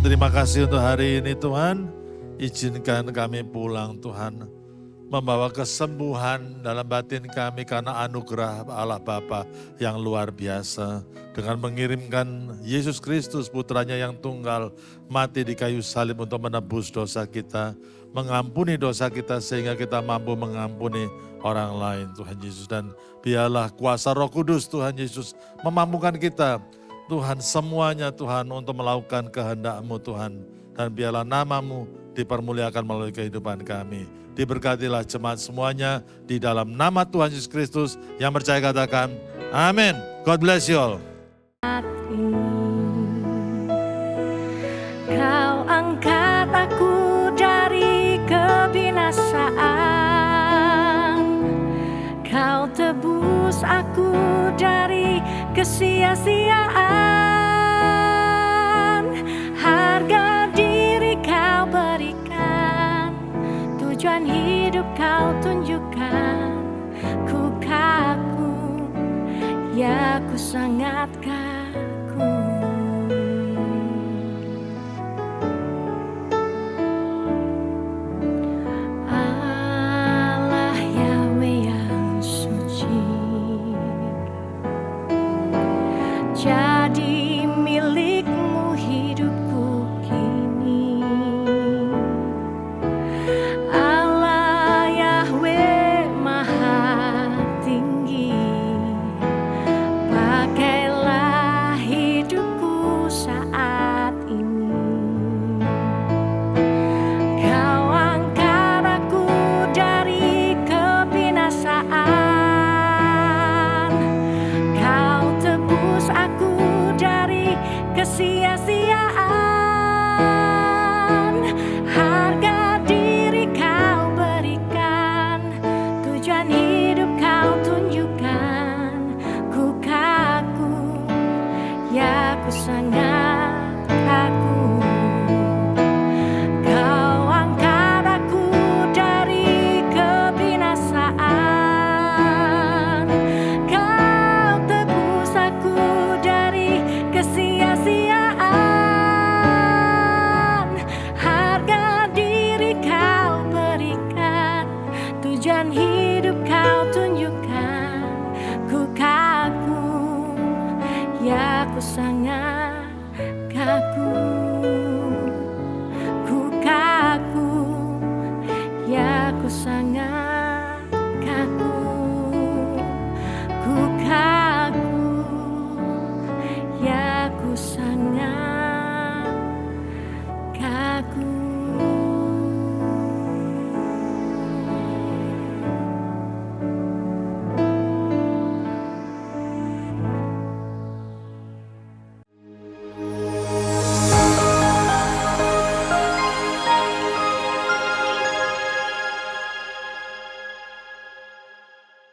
Terima kasih untuk hari ini Tuhan. Izinkan kami pulang Tuhan. Membawa kesembuhan dalam batin kami karena anugerah Allah Bapa yang luar biasa. Dengan mengirimkan Yesus Kristus putranya yang tunggal mati di kayu salib untuk menebus dosa kita. Mengampuni dosa kita sehingga kita mampu mengampuni orang lain Tuhan Yesus. Dan biarlah kuasa Roh Kudus Tuhan Yesus memampukan kita Tuhan semuanya Tuhan untuk melakukan kehendak-Mu Tuhan. Dan biarlah nama-Mu dipermuliakan melalui kehidupan kami. Diberkatilah jemaat semuanya di dalam nama Tuhan Yesus Kristus. Yang percaya katakan amin. God bless you all. Kau angkat aku dari kebinasaan. Kau tebus aku dari kesia-siaan. Harga diri kau berikan, tujuan hidup kau tunjukkan. Ku kaku, ya ku sangat kaku. Allah Yahweh yang suci, Tujuan hidup kau tunjukkan.